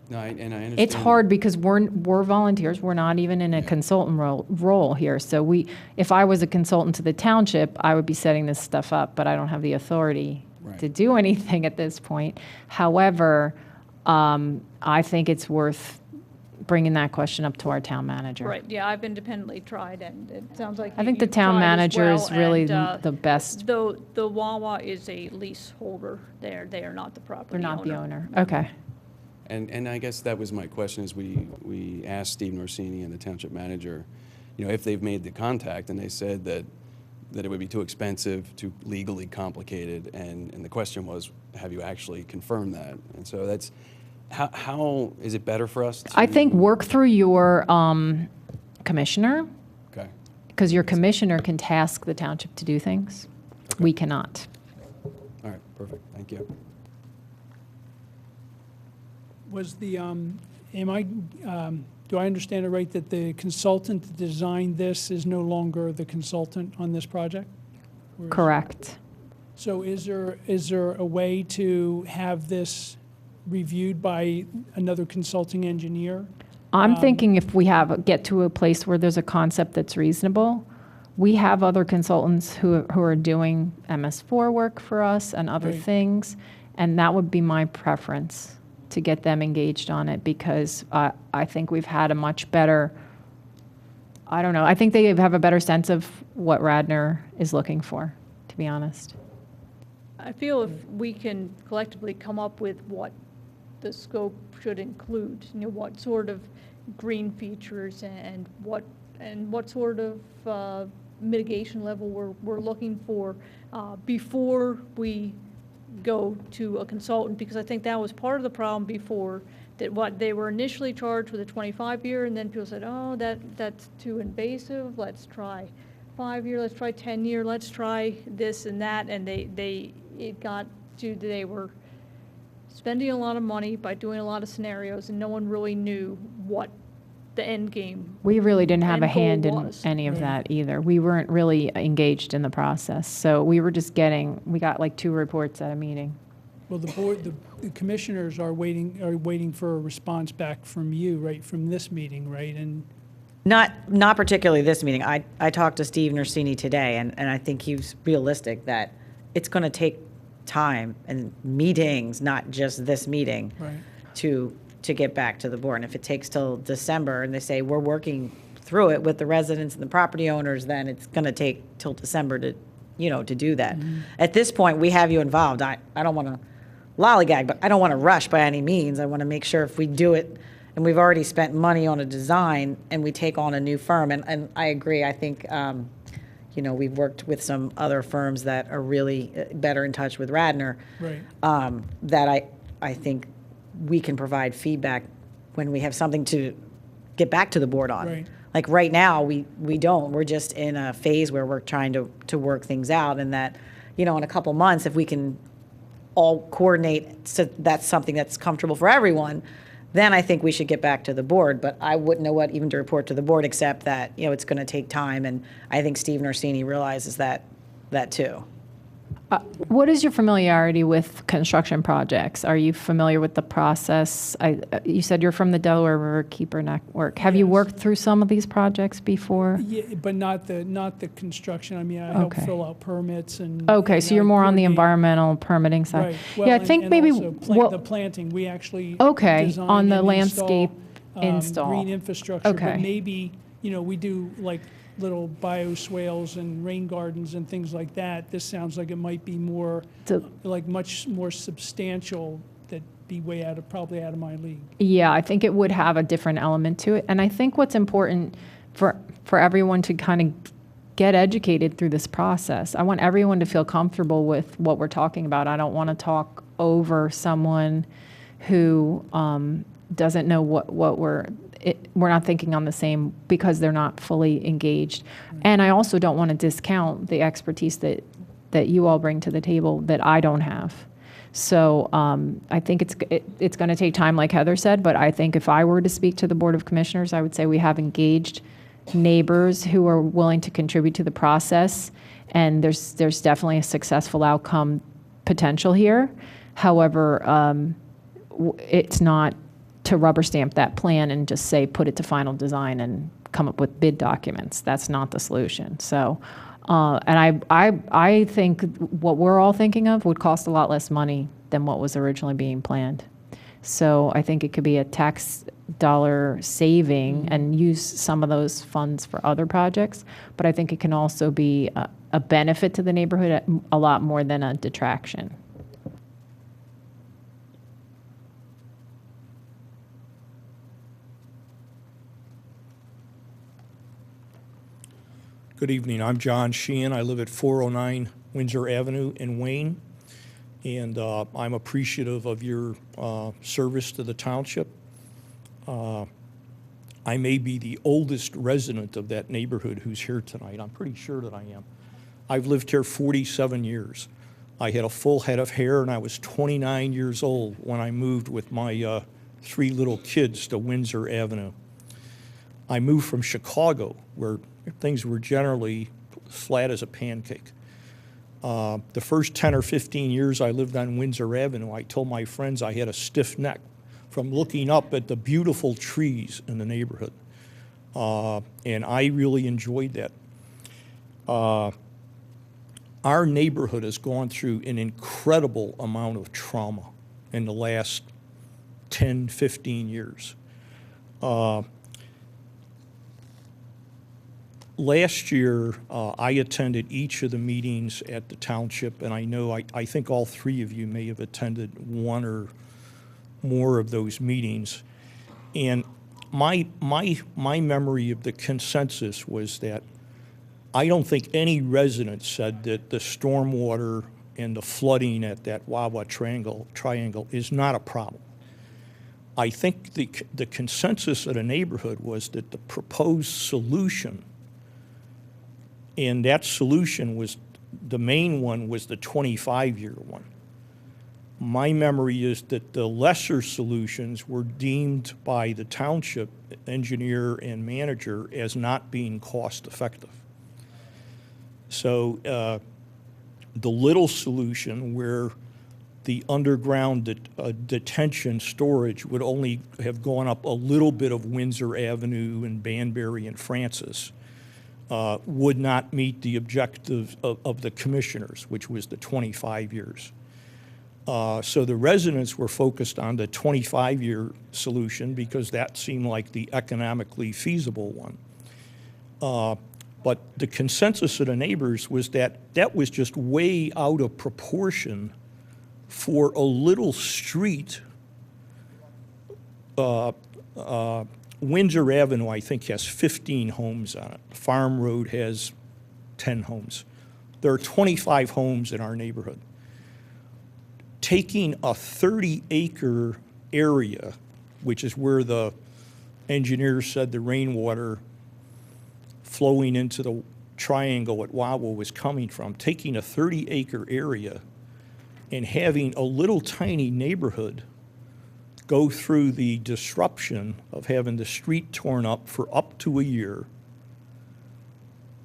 No, and I understand. It's hard because we're volunteers. We're not even in a consultant role here. So if I was a consultant to the township, I would be setting this stuff up, but I don't have the authority to do anything at this point. However, I think it's worth bringing that question up to our town manager. Right, yeah, I've independently tried, and it sounds like I think the you've town tried as manager well, is really and, the best. The Wawa is a leaseholder there. They are not the property They're owner. not the owner. Okay. And I guess that was my question, is we asked Steve Norsini and the township manager, if they've made the contact, and they said that it would be too expensive, too legally complicated, and the question was, have you actually confirmed that? And so that's, how is it better for us to? I think work through your commissioner, Okay. because your commissioner can task the township to do things. Okay. We cannot. All right, perfect, thank you. Was the, do I understand it right that the consultant that designed this is no longer the consultant on this project? Or is- Correct. So is there a way to have this reviewed by another consulting engineer? I'm thinking if we get to a place where there's a concept that's reasonable, we have other consultants who are doing MS4 work for us and other Right. things, and that would be my preference, to get them engaged on it, because I think we've had a much better, I don't know, I think they have a better sense of what Radnor is looking for, to be honest. I feel if we can collectively come up with what the scope should include, what sort of green features and what sort of mitigation level we're looking for before we go to a consultant, because I think that was part of the problem before, that what they were initially charged with a 25-year, and then people said, oh, that's too invasive, let's try 5-year, let's try 10-year, let's try this and that, and it got to, they were spending a lot of money by doing a lot of scenarios, and no one really knew what the end game. We really didn't have a end goal hand in was. any of that either. We weren't really engaged in the process. So we were just we got like 2 reports at a meeting. Well, the commissioners are waiting for a response back from you, right, from this meeting, right? And Not particularly this meeting. I talked to Steve Norsini today, and I think he's realistic that it's going to take time and meetings, not just this meeting, right. to get back to the board. And if it takes till December and they say we're working through it with the residents and the property owners, then it's going to take till December to do that. Mm-hmm. At this point, we have you involved. I don't want to lollygag, but I don't want to rush by any means. I want to make sure if we do it, and we've already spent money on a design, and we take on a new firm, and I agree, I think, we've worked with some other firms that are really better in touch with Radnor. Right. That I think we can provide feedback when we have something to get back to the board on. Right. Like right now, we don't. We're just in a phase where we're trying to work things out, and that, in a couple months, if we can all coordinate so that's something that's comfortable for everyone, then I think we should get back to the board. But I wouldn't know what even to report to the board, except that, it's going to take time. And I think Steve Norsini realizes that that too. What is your familiarity with construction projects? Are you familiar with the process? You said you're from the Delaware Riverkeeper Network. Have you Yes. worked through some of these projects before? Yeah, but not the construction. I mean, I help Okay. fill out permits and. Okay, and so you're I more on the coordinate- environmental permitting side. Right. Well, Yeah, I and- think and maybe also what- the planting, we actually. Okay, design on the and landscape install, install. Green infrastructure, Okay. but maybe, we do like little bioswales and rain gardens and things like that. This sounds like it might be more, So- like much more substantial, that'd be probably out of my league. Yeah, I think it would have a different element to it. And I think what's important for everyone to kind of get educated through this process. I want everyone to feel comfortable with what we're talking about. I don't want to talk over someone who doesn't know what we're not thinking on the same because they're not fully engaged. And I also don't want to discount the expertise that you all bring to the table that I don't have. So I think it's going to take time, like Heather said, but I think if I were to speak to the Board of Commissioners, I would say we have engaged neighbors who are willing to contribute to the process, and there's definitely a successful outcome potential here. However, it's not to rubber stamp that plan and just say, put it to final design and come up with bid documents. That's not the solution. So, and I think what we're all thinking of would cost a lot less money than what was originally being planned. So I think it could be a tax dollar saving and use some of those funds for other projects. But I think it can also be a benefit to the neighborhood a lot more than a detraction. Good evening. I'm John Sheehan. I live at 409 Windsor Avenue in Wayne, and I'm appreciative of your service to the township. I may be the oldest resident of that neighborhood who's here tonight. I'm pretty sure that I am. I've lived here 47 years. I had a full head of hair, and I was 29 years old when I moved with my 3 little kids to Windsor Avenue. I moved from Chicago, where things were generally flat as a pancake. The first 10 or 15 years I lived on Windsor Avenue, I told my friends I had a stiff neck from looking up at the beautiful trees in the neighborhood. And I really enjoyed that. Our neighborhood has gone through an incredible amount of trauma in the last 10, 15 years. Last year, I attended each of the meetings at the township, and I think all 3 of you may have attended one or more of those meetings. And my memory of the consensus was that I don't think any resident said that the stormwater and the flooding at that Wawa triangle is not a problem. I think the consensus of the neighborhood was that the proposed solution, and that solution was, the main one was the 25-year one. My memory is that the lesser solutions were deemed by the township engineer and manager as not being cost effective. So the little solution where the underground detention storage would only have gone up a little bit of Windsor Avenue and Banbury and Francis would not meet the objective of the commissioners, which was the 25 years. So the residents were focused on the 25-year solution because that seemed like the economically feasible one. But the consensus of the neighbors was that that was just way out of proportion for a little street. Windsor Avenue, I think, has 15 homes on it. Farm Road has 10 homes. There are 25 homes in our neighborhood. Taking a 30-acre area, which is where the engineers said the rainwater flowing into the triangle at Wawa was coming from, taking a 30-acre area and having a little tiny neighborhood go through the disruption of having the street torn up for up to a year,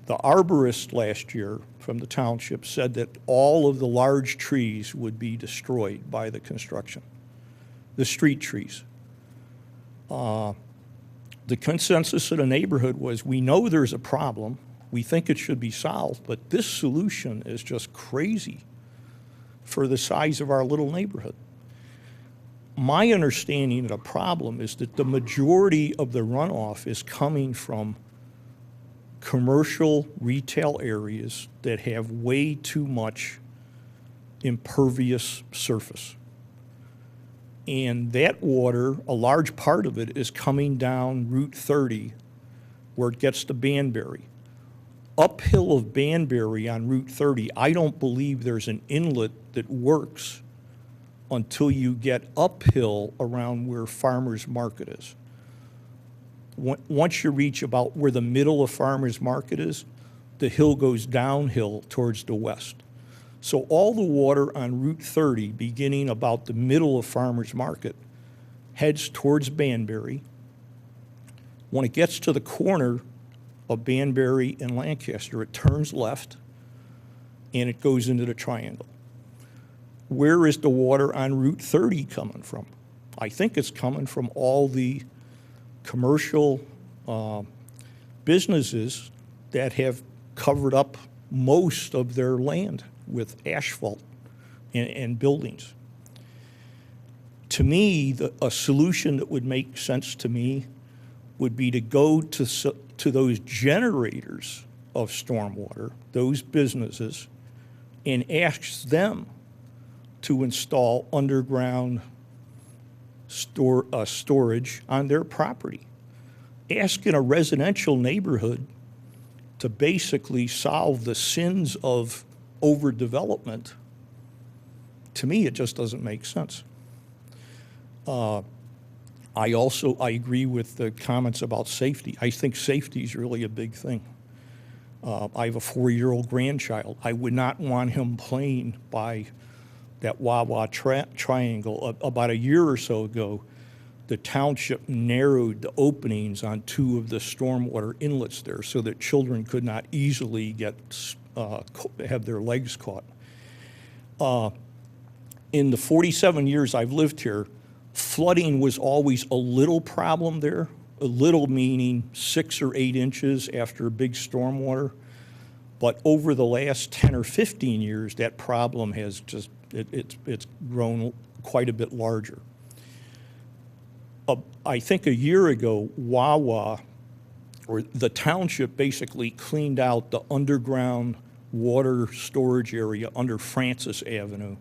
The arborist last year from the township said that all of the large trees would be destroyed by the construction, the street trees. The consensus of the neighborhood was, we know there's a problem, we think it should be solved, but this solution is just crazy for the size of our little neighborhood. My understanding of the problem is that the majority of the runoff is coming from commercial retail areas that have way too much impervious surface. And that water, a large part of it, is coming down Route 30 where it gets to Banbury. Uphill of Banbury on Route 30, I don't believe there's an inlet that works until you get uphill around where Farmers Market is. Once you reach about where the middle of Farmers Market is, the hill goes downhill towards the west. So all the water on Route 30, beginning about the middle of Farmers Market, heads towards Banbury. When it gets to the corner of Banbury and Lancaster, it turns left and it goes into the triangle. Where is the water on Route 30 coming from? I think it's coming from all the commercial businesses that have covered up most of their land with asphalt and buildings. To me, a solution that would make sense to me would be to go to those generators of stormwater, those businesses, and ask them to install underground storage on their property. Asking a residential neighborhood to basically solve the sins of overdevelopment, to me, it just doesn't make sense. I agree with the comments about safety. I think safety is really a big thing. I have a 4-year-old grandchild. I would not want him playing by that Wawa triangle. About a year or so ago, the township narrowed the openings on 2 of the stormwater inlets there so that children could not easily have their legs caught. In the 47 years I've lived here, flooding was always a little problem there, a little meaning 6 or 8 inches after a big stormwater. But over the last 10 or 15 years, that problem has just, it's grown quite a bit larger. I think a year ago, Wawa, or the township, basically cleaned out the underground water storage area under Francis Avenue.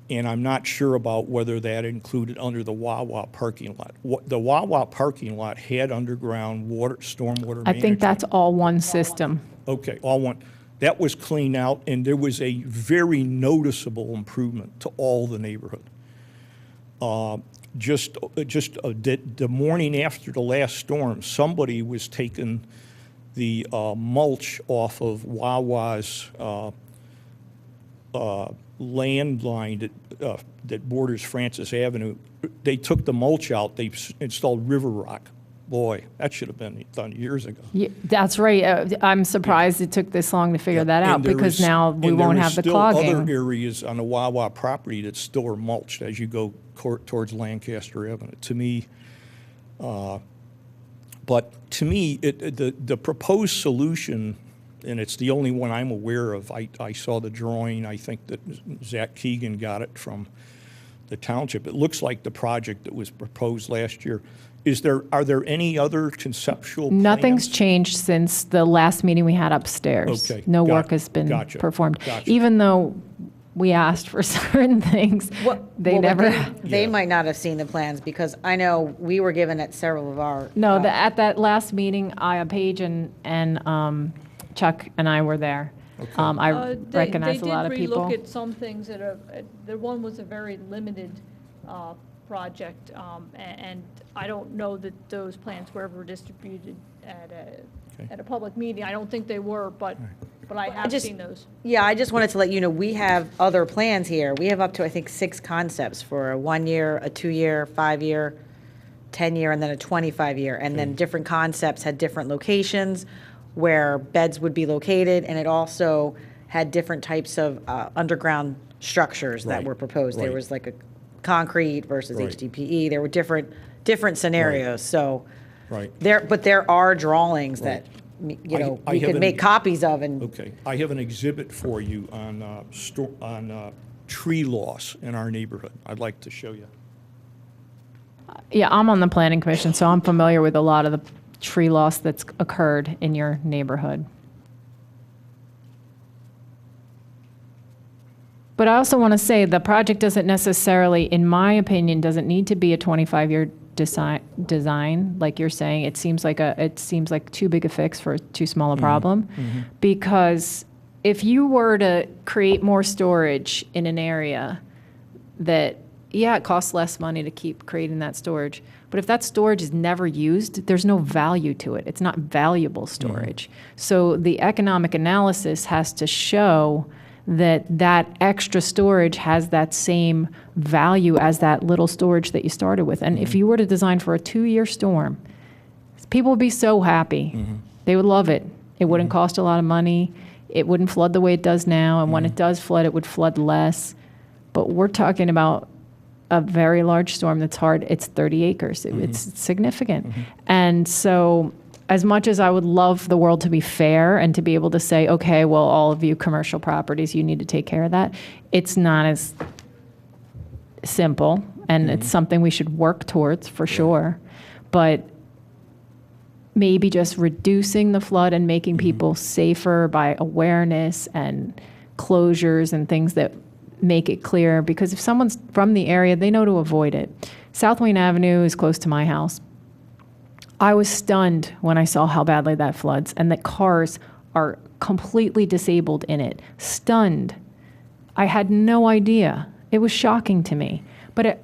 And I'm not sure about whether that included under the Wawa parking lot. The Wawa parking lot had underground stormwater management. I think that's all one system. Okay, all one. That was cleaned out, and there was a very noticeable improvement to all the neighborhood. Just the morning after the last storm, somebody was taking the mulch off of Wawa's landline that borders Francis Avenue. They took the mulch out. They installed river rock. Boy, that should have been done years ago. Yeah, that's right. I'm surprised it took this long to figure that out, because now we won't have the clogging. There are still other areas on the Wawa property that still are mulched as you go towards Lancaster Avenue. To me, the proposed solution, and it's the only one I'm aware of. I saw the drawing. I think that Zach Keegan got it from the township. It looks like the project that was proposed last year. Are there any other conceptual plans? Nothing's changed since the last meeting we had upstairs. Okay. No work has been performed. Even though we asked for certain things, they never. They might not have seen the plans, because I know we were given at several of our. No, at that last meeting, Paige and Chuck and I were there. Okay. I recognize a lot of people. They did relook at some things the one was a very limited project, and I don't know that those plans were ever distributed at a public meeting. I don't think they were, but I have seen those. Yeah, I just wanted to let you know, we have other plans here. We have up to, I think, 6 concepts for a 1-year, a 2-year, 5-year, 10-year, and then a 25-year. And then different concepts had different locations. where beds would be located, and it also had different types of underground structures that Right, were proposed. There right. was like a concrete versus Right. HDPE. There were different scenarios, so. Right. But there are drawings that, Right. you know, I we have could an make ex- copies of and. Okay, I have an exhibit for you on tree loss in our neighborhood. I'd like to show you. Yeah, I'm on the planning commission, so I'm familiar with a lot of the tree loss that's occurred in your neighborhood. But I also want to say the project doesn't necessarily, in my opinion, doesn't need to be a 25-year design, like you're saying. It seems like too big a fix for too small a problem. Because if you were to create more storage in an area that, yeah, it costs less money to keep creating that storage, but if that storage is never used, there's no value to it. It's not valuable storage. So the economic analysis has to show that that extra storage has that same value as that little storage that you started with. And if you were to design for a 2-year storm, people would be so happy. They would love it. It wouldn't cost a lot of money. It wouldn't flood the way it does now. And when it does flood, it would flood less. But we're talking about a very large storm that's hard. It's 30 acres. It's significant. And so as much as I would love the world to be fair and to be able to say, okay, well, all of you commercial properties, you need to take care of that, it's not as simple, and it's something we should work towards for sure. But maybe just reducing the flood and making people safer by awareness and closures and things that make it clear, because if someone's from the area, they know to avoid it. South Wayne Avenue is close to my house. I was stunned when I saw how badly that floods and that cars are completely disabled in it. Stunned. I had no idea. It was shocking to me. But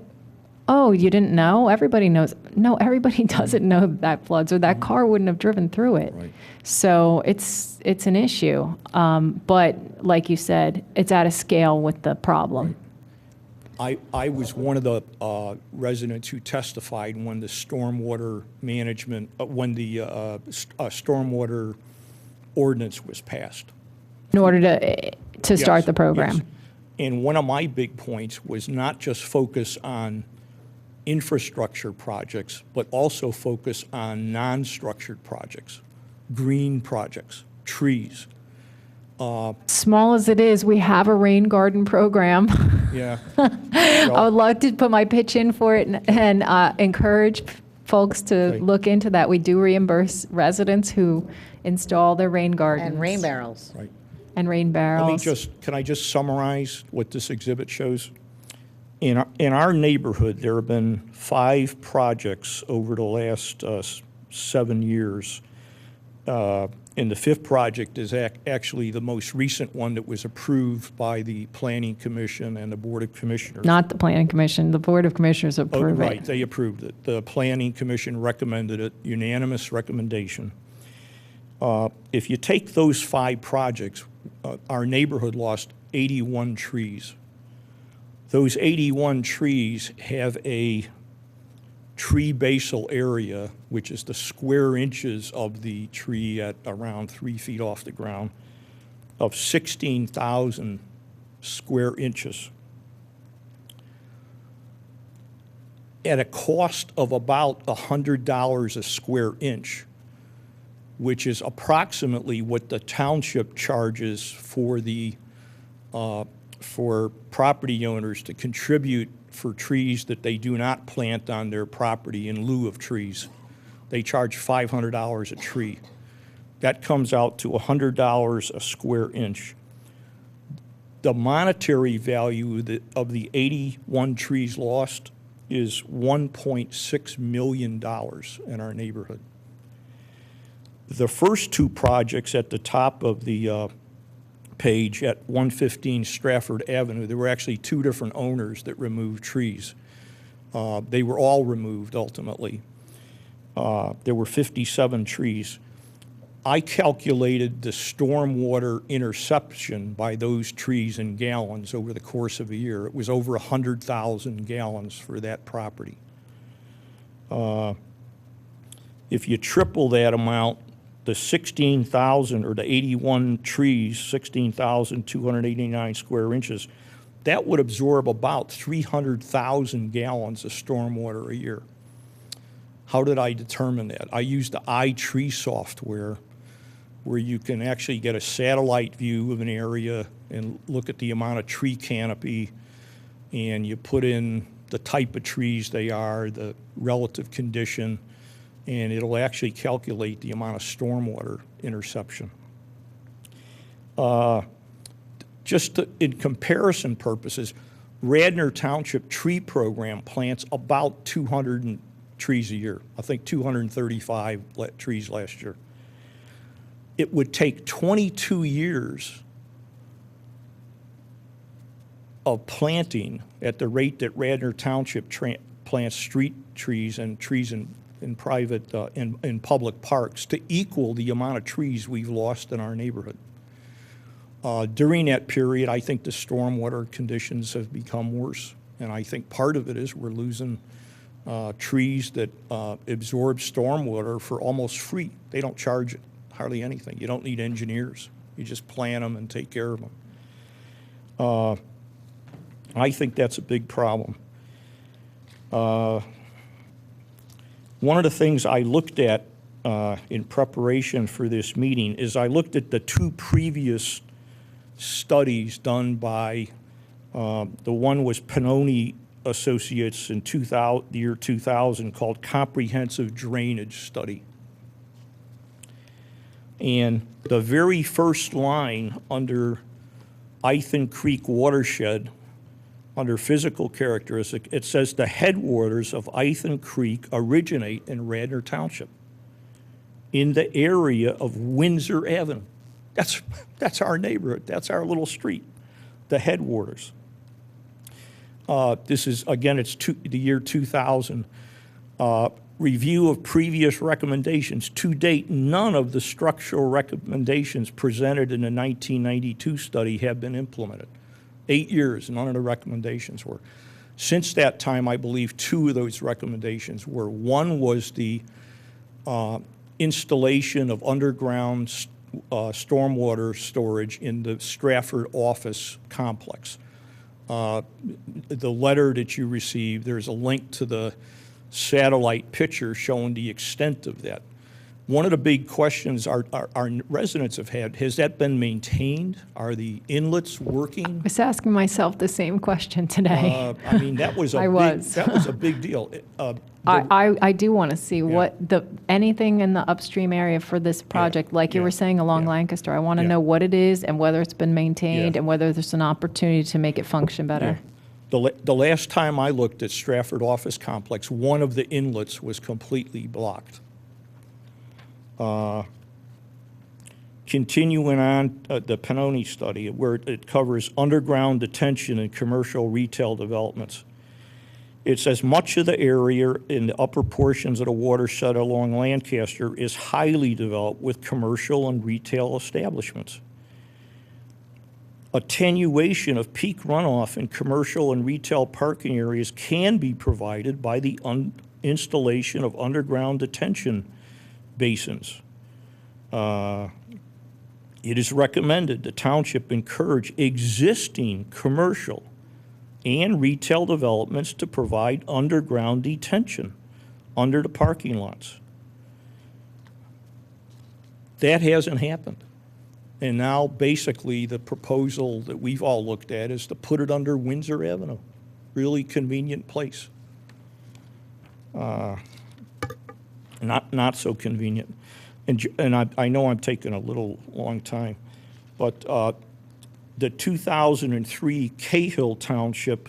oh, you didn't know? Everybody knows. No, everybody doesn't know that floods, or that car wouldn't have driven through it. Right. So it's an issue. But like you said, it's at a scale with the problem. I was one of the residents who testified when the stormwater management, when the stormwater ordinance was passed. In order to start Yes, the program. yes. And one of my big points was not just focus on infrastructure projects, but also focus on non-structured projects, green projects, trees. Small as it is, we have a rain garden program. Yeah. I would love to put my pitch in for it and encourage folks to Okay. look into that. We do reimburse residents who install their rain gardens. And rain barrels. Right. And rain barrels. Can I just summarize what this exhibit shows? In our neighborhood, there have been 5 projects over the last 7 years. And the 5th project is actually the most recent one that was approved by the Planning Commission and the Board of Commissioners. Not the Planning Commission, the Board of Commissioners Oh, approved right, it. they approved it. The Planning Commission recommended it, unanimous recommendation. If you take those 5 projects, our neighborhood lost 81 trees. Those 81 trees have a tree basal area, which is the square inches of the tree at around 3 feet off the ground, of 16,000 square inches. At a cost of about $100 a square inch, which is approximately what the township charges for for property owners to contribute for trees that they do not plant on their property in lieu of trees. They charge $500 a tree. That comes out to $100 a square inch. The monetary value of the 81 trees lost is $1.6 million in our neighborhood. The first 2 projects at the top of the page at 115 Stratford Avenue, there were actually 2 different owners that removed trees. They were all removed ultimately. There were 57 trees. I calculated the stormwater interception by those trees in gallons over the course of a year. It was over 100,000 gallons for that property. If you triple that amount the 16,000 or the 81 trees, 16,289 square inches, that would absorb about 300,000 gallons of stormwater a year. How did I determine that? I used the iTree software, where you can actually get a satellite view of an area and look at the amount of tree canopy, and you put in the type of trees they are, the relative condition, and it'll actually calculate the amount of stormwater interception. In comparison purposes, Radnor Township tree program plants about 200 trees a year. I think 235 trees last year. It would take 22 years of planting at the rate that Radnor Township plants street trees and trees in private, in public parks to equal the amount of trees we've lost in our neighborhood. During that period, I think the stormwater conditions have become worse. And I think part of it is we're losing trees that absorb stormwater for almost free. They don't charge it, hardly anything. You don't need engineers. You just plant them and take care of them. I think that's a big problem. One of the things I looked at in preparation for this meeting is I looked at the two previous studies done by, the one was Pannoni Associates in the year 2000, called Comprehensive Drainage Study. And the very first line under Ithan Creek Watershed, under physical characteristic, it says the headwaters of Ithan Creek originate in Radnor Township in the area of Windsor Avenue. That's our neighborhood. That's our little street, the headwaters. This is, again, it's the year 2000. Review of previous recommendations. To date, none of the structural recommendations presented in the 1992 study have been implemented. 8 years, none of the recommendations were. Since that time, I believe two of those recommendations were. One was the installation of underground stormwater storage in the Stratford office complex. The letter that you received, there's a link to the satellite picture showing the extent of that. One of the big questions our residents have had, has that been maintained? Are the inlets working? I was asking myself the same question today. I mean, that was a big deal. I do want to see what anything in the upstream area for this project, like you were saying along Lancaster. I want to know what it is and whether it's been maintained and whether there's an opportunity to make it function better. The last time I looked at Stratford office complex, one of the inlets was completely blocked. Continuing on, the Pannoni study, where it covers underground detention and commercial retail developments. It says much of the area in the upper portions of the watershed along Lancaster is highly developed with commercial and retail establishments. Attenuation of peak runoff in commercial and retail parking areas can be provided by the installation of underground detention basins. It is recommended the township encourage existing commercial and retail developments to provide underground detention under the parking lots. That hasn't happened. And now basically the proposal that we've all looked at is to put it under Windsor Avenue. Really convenient place. Not so convenient. And I know I'm taking a little long time, but the 2003 Cahill Township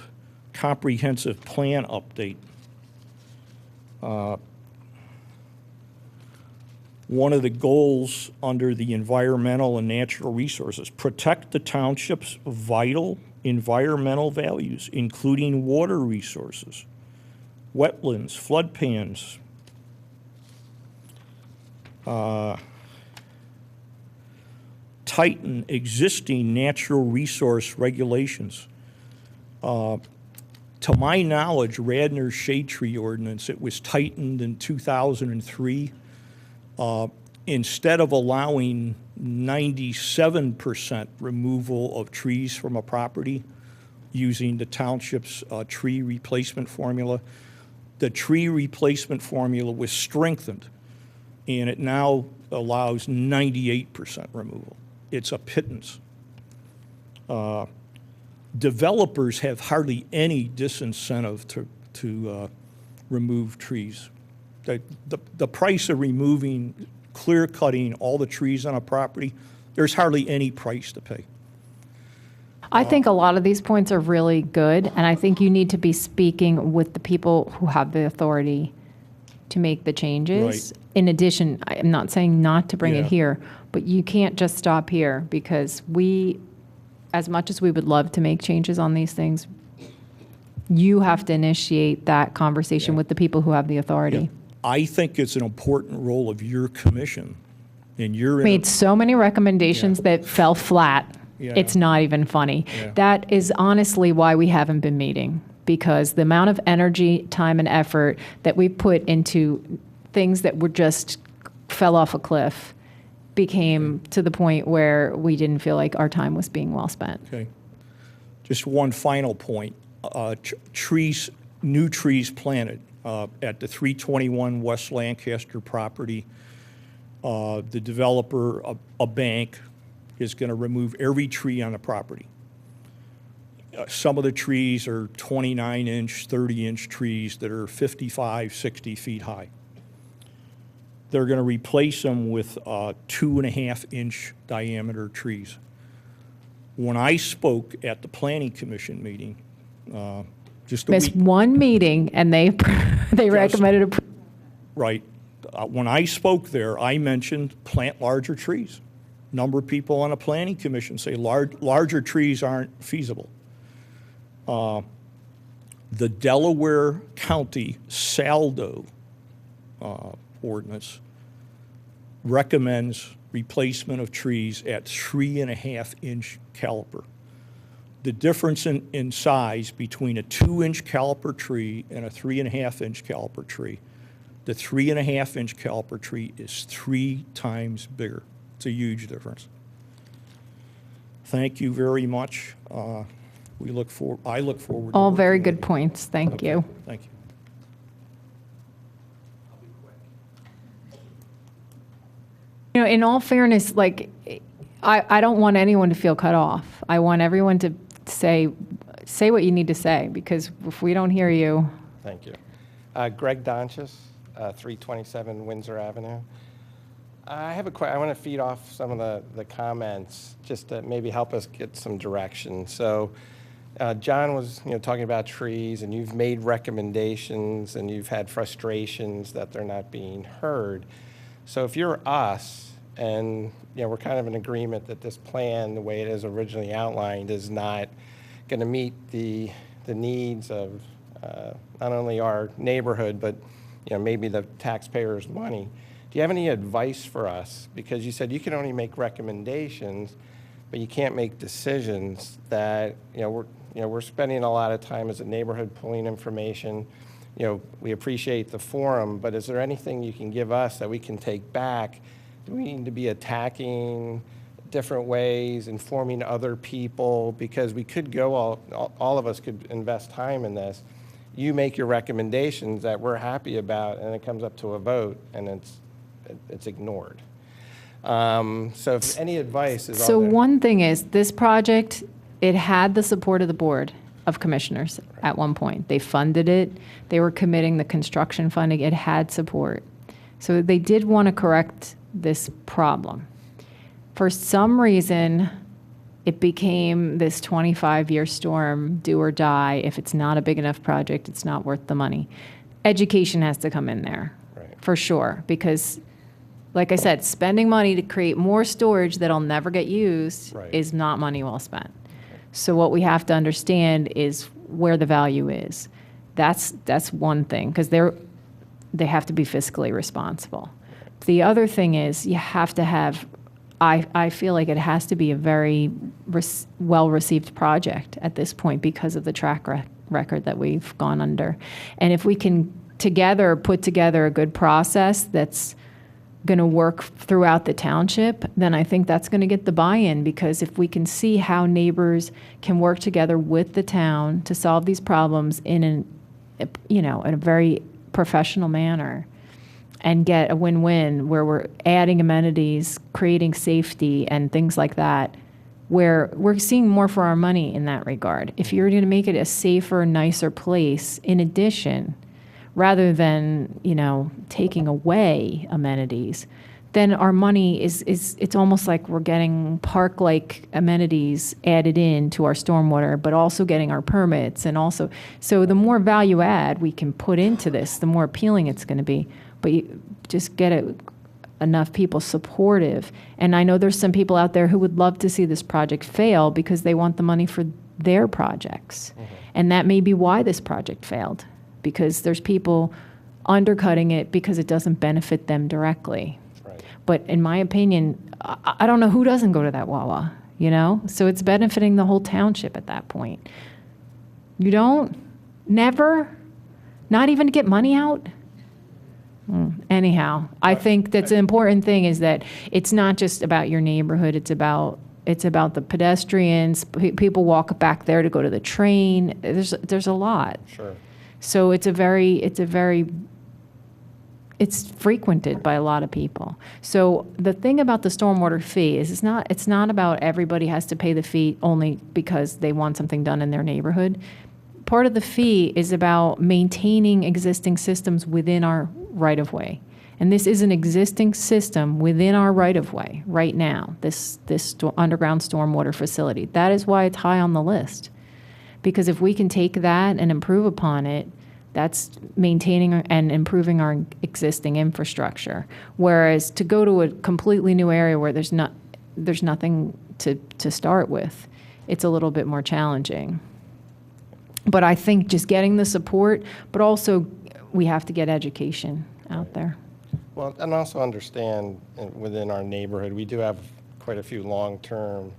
Comprehensive Plan Update. One of the goals under the environmental and natural resources, protect the township's vital environmental values, including water resources, wetlands, floodplains, tighten existing natural resource regulations. To my knowledge, Radnor's shade tree ordinance, it was tightened in 2003. instead of allowing 97% removal of trees from a property using the township's tree replacement formula, the tree replacement formula was strengthened, and it now allows 98% removal. It's a pittance. Developers have hardly any disincentive to remove trees. The price of removing, clear cutting all the trees on a property, there's hardly any price to pay. I think a lot of these points are really good, and I think you need to be speaking with the people who have the authority to make the changes. Right. In addition, I'm not saying not to bring it Yeah. here, but you can't just stop here, because we, as much as we would love to make changes on these things, you have to initiate that conversation with the people who have the authority. I think it's an important role of your commission, and you're Made so many recommendations that fell flat. Yeah. It's not even funny. Yeah. That is honestly why we haven't been meeting, because the amount of energy, time, and effort that we put into things that were just fell off a cliff became to the point where we didn't feel like our time was being well spent. Okay. Just one final point. Trees, new trees planted at the 321 West Lancaster property. The developer, a bank, is going to remove every tree on the property. Some of the trees are 29-inch, 30-inch trees that are 55, 60 feet high. They're going to replace them with 2.5-inch diameter trees. When I spoke at the Planning Commission meeting, just a Missed week, one meeting, and they recommended a. right, when I spoke there, I mentioned plant larger trees. Number of people on the Planning Commission say larger trees aren't feasible. The Delaware County Saldo ordinance recommends replacement of trees at 3.5-inch caliper. The difference in size between a 2-inch caliper tree and a 3.5-inch caliper tree, the 3.5-inch caliper tree is 3 times bigger. It's a huge difference. Thank you very much. I look forward to All working very with good you. points. Thank Okay, you. Thank you. You know, in all fairness, like, I don't want anyone to feel cut off. I want everyone to say what you need to say, because if we don't hear you. Thank you. Greg Donchis, 327 Windsor Avenue. I have a question. I want to feed off some of the comments just to maybe help us get some direction. So John was talking about trees, and you've made recommendations, and you've had frustrations that they're not being heard. So if you're us, and we're kind of in agreement that this plan, the way it is originally outlined, is not going to meet the needs of not only our neighborhood, but maybe the taxpayers' money. Do you have any advice for us? Because you said you can only make recommendations, but you can't make decisions. That we're spending a lot of time as a neighborhood pulling information. We appreciate the forum, but is there anything you can give us that we can take back? Do we need to be attacking different ways, informing other people? Because we could go, all of us could invest time in this. You make your recommendations that we're happy about, and it comes up to a vote, and it's ignored. So if any advice is So all there. one thing is, this project, it had the support of the Board of Commissioners at one point. They funded it. They were committing the construction funding. It had support. So they did want to correct this problem. For some reason, it became this 25-year storm, do or die. If it's not a big enough project, it's not worth the money. Education has to come in there, for sure, because, like I said, spending money to create more storage that'll never get used is not money well spent. So what we have to understand is where the value is. That's one thing, because they have to be fiscally responsible. The other thing is you have to have, I feel like it has to be a very well-received project at this point because of the track record that we've gone under. And if we can put together a good process that's going to work throughout the township, then I think that's going to get the buy-in, because if we can see how neighbors can work together with the town to solve these problems in in a very professional manner and get a win-win where we're adding amenities, creating safety and things like that, where we're seeing more for our money in that regard. If you're going to make it a safer, nicer place, in addition, rather than, taking away amenities, then our money it's almost like we're getting park-like amenities added in to our stormwater, but also getting our permits, and also, so the more value add we can put into this, the more appealing it's going to be. But you just get enough people supportive. And I know there's some people out there who would love to see this project fail because they want the money for their projects. Mm-hmm. And that may be why this project failed, because there's people undercutting it because it doesn't benefit them directly. Right. But in my opinion, I don't know who doesn't go to that Wawa, So it's benefiting the whole township at that point. You don't? Never? Not even to get money out? Anyhow, I think that's an important thing, is that it's not just about your neighborhood. It's about the pedestrians. People walk back there to go to the train. There's a lot. Sure. So it's frequented by a lot of people. So the thing about the stormwater fee is it's not about everybody has to pay the fee only because they want something done in their neighborhood. Part of the fee is about maintaining existing systems within our right-of-way. And this is an existing system within our right-of-way right now, this underground stormwater facility. That is why it's high on the list. Because if we can take that and improve upon it, that's maintaining and improving our existing infrastructure. Whereas to go to a completely new area where there's nothing to start with, it's a little bit more challenging. But I think just getting the support, but also we have to get education out there. Well, and also understand within our neighborhood, we do have quite a few long-term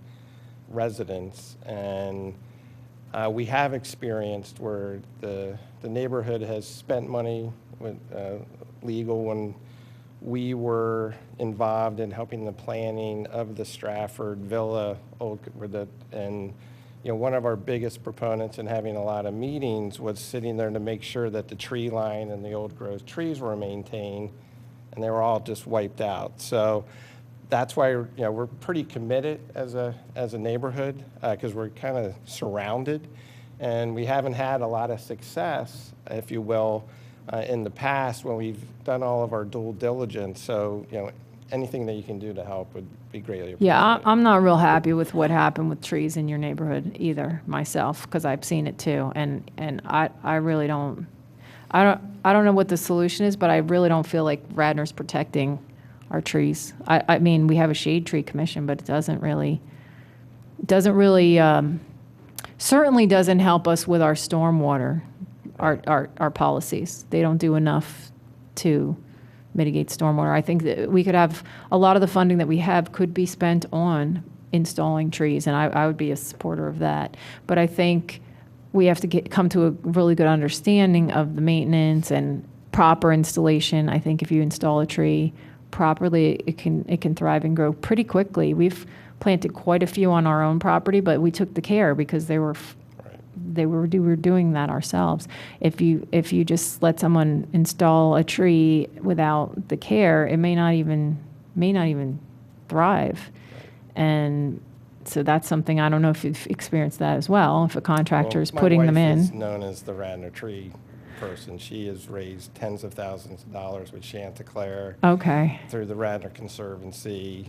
residents, and we have experienced where the neighborhood has spent money with legal when we were involved in helping the planning of the Stratford Villa, and one of our biggest proponents in having a lot of meetings was sitting there to make sure that the tree line and the old growth trees were maintained, and they were all just wiped out. So that's why we're pretty committed as a neighborhood, because we're kind of surrounded, and we haven't had a lot of success, if you will, in the past when we've done all of our due diligence. So anything that you can do to help would be greatly appreciated. Yeah, I'm not real happy with what happened with trees in your neighborhood either myself, because I've seen it too, and I really don't. I don't know what the solution is, but I really don't feel like Radnor's protecting our trees. I mean, we have a shade tree commission, but it doesn't really certainly doesn't help us with our stormwater, our policies. They don't do enough to mitigate stormwater. I think that we could have a lot of the funding that we have could be spent on installing trees, and I would be a supporter of that. But I think we have to come to a really good understanding of the maintenance and proper installation. I think if you install a tree properly, it can thrive and grow pretty quickly. We've planted quite a few on our own property, but we took the care because we were doing that ourselves. If you just let someone install a tree without the care, it may not even thrive. And so that's something, I don't know if you've experienced that as well, if a contractor is putting them in. My wife is known as the Radnor tree person. She has raised tens of thousands of dollars with Chanticleer. Okay. Through the Radnor Conservancy.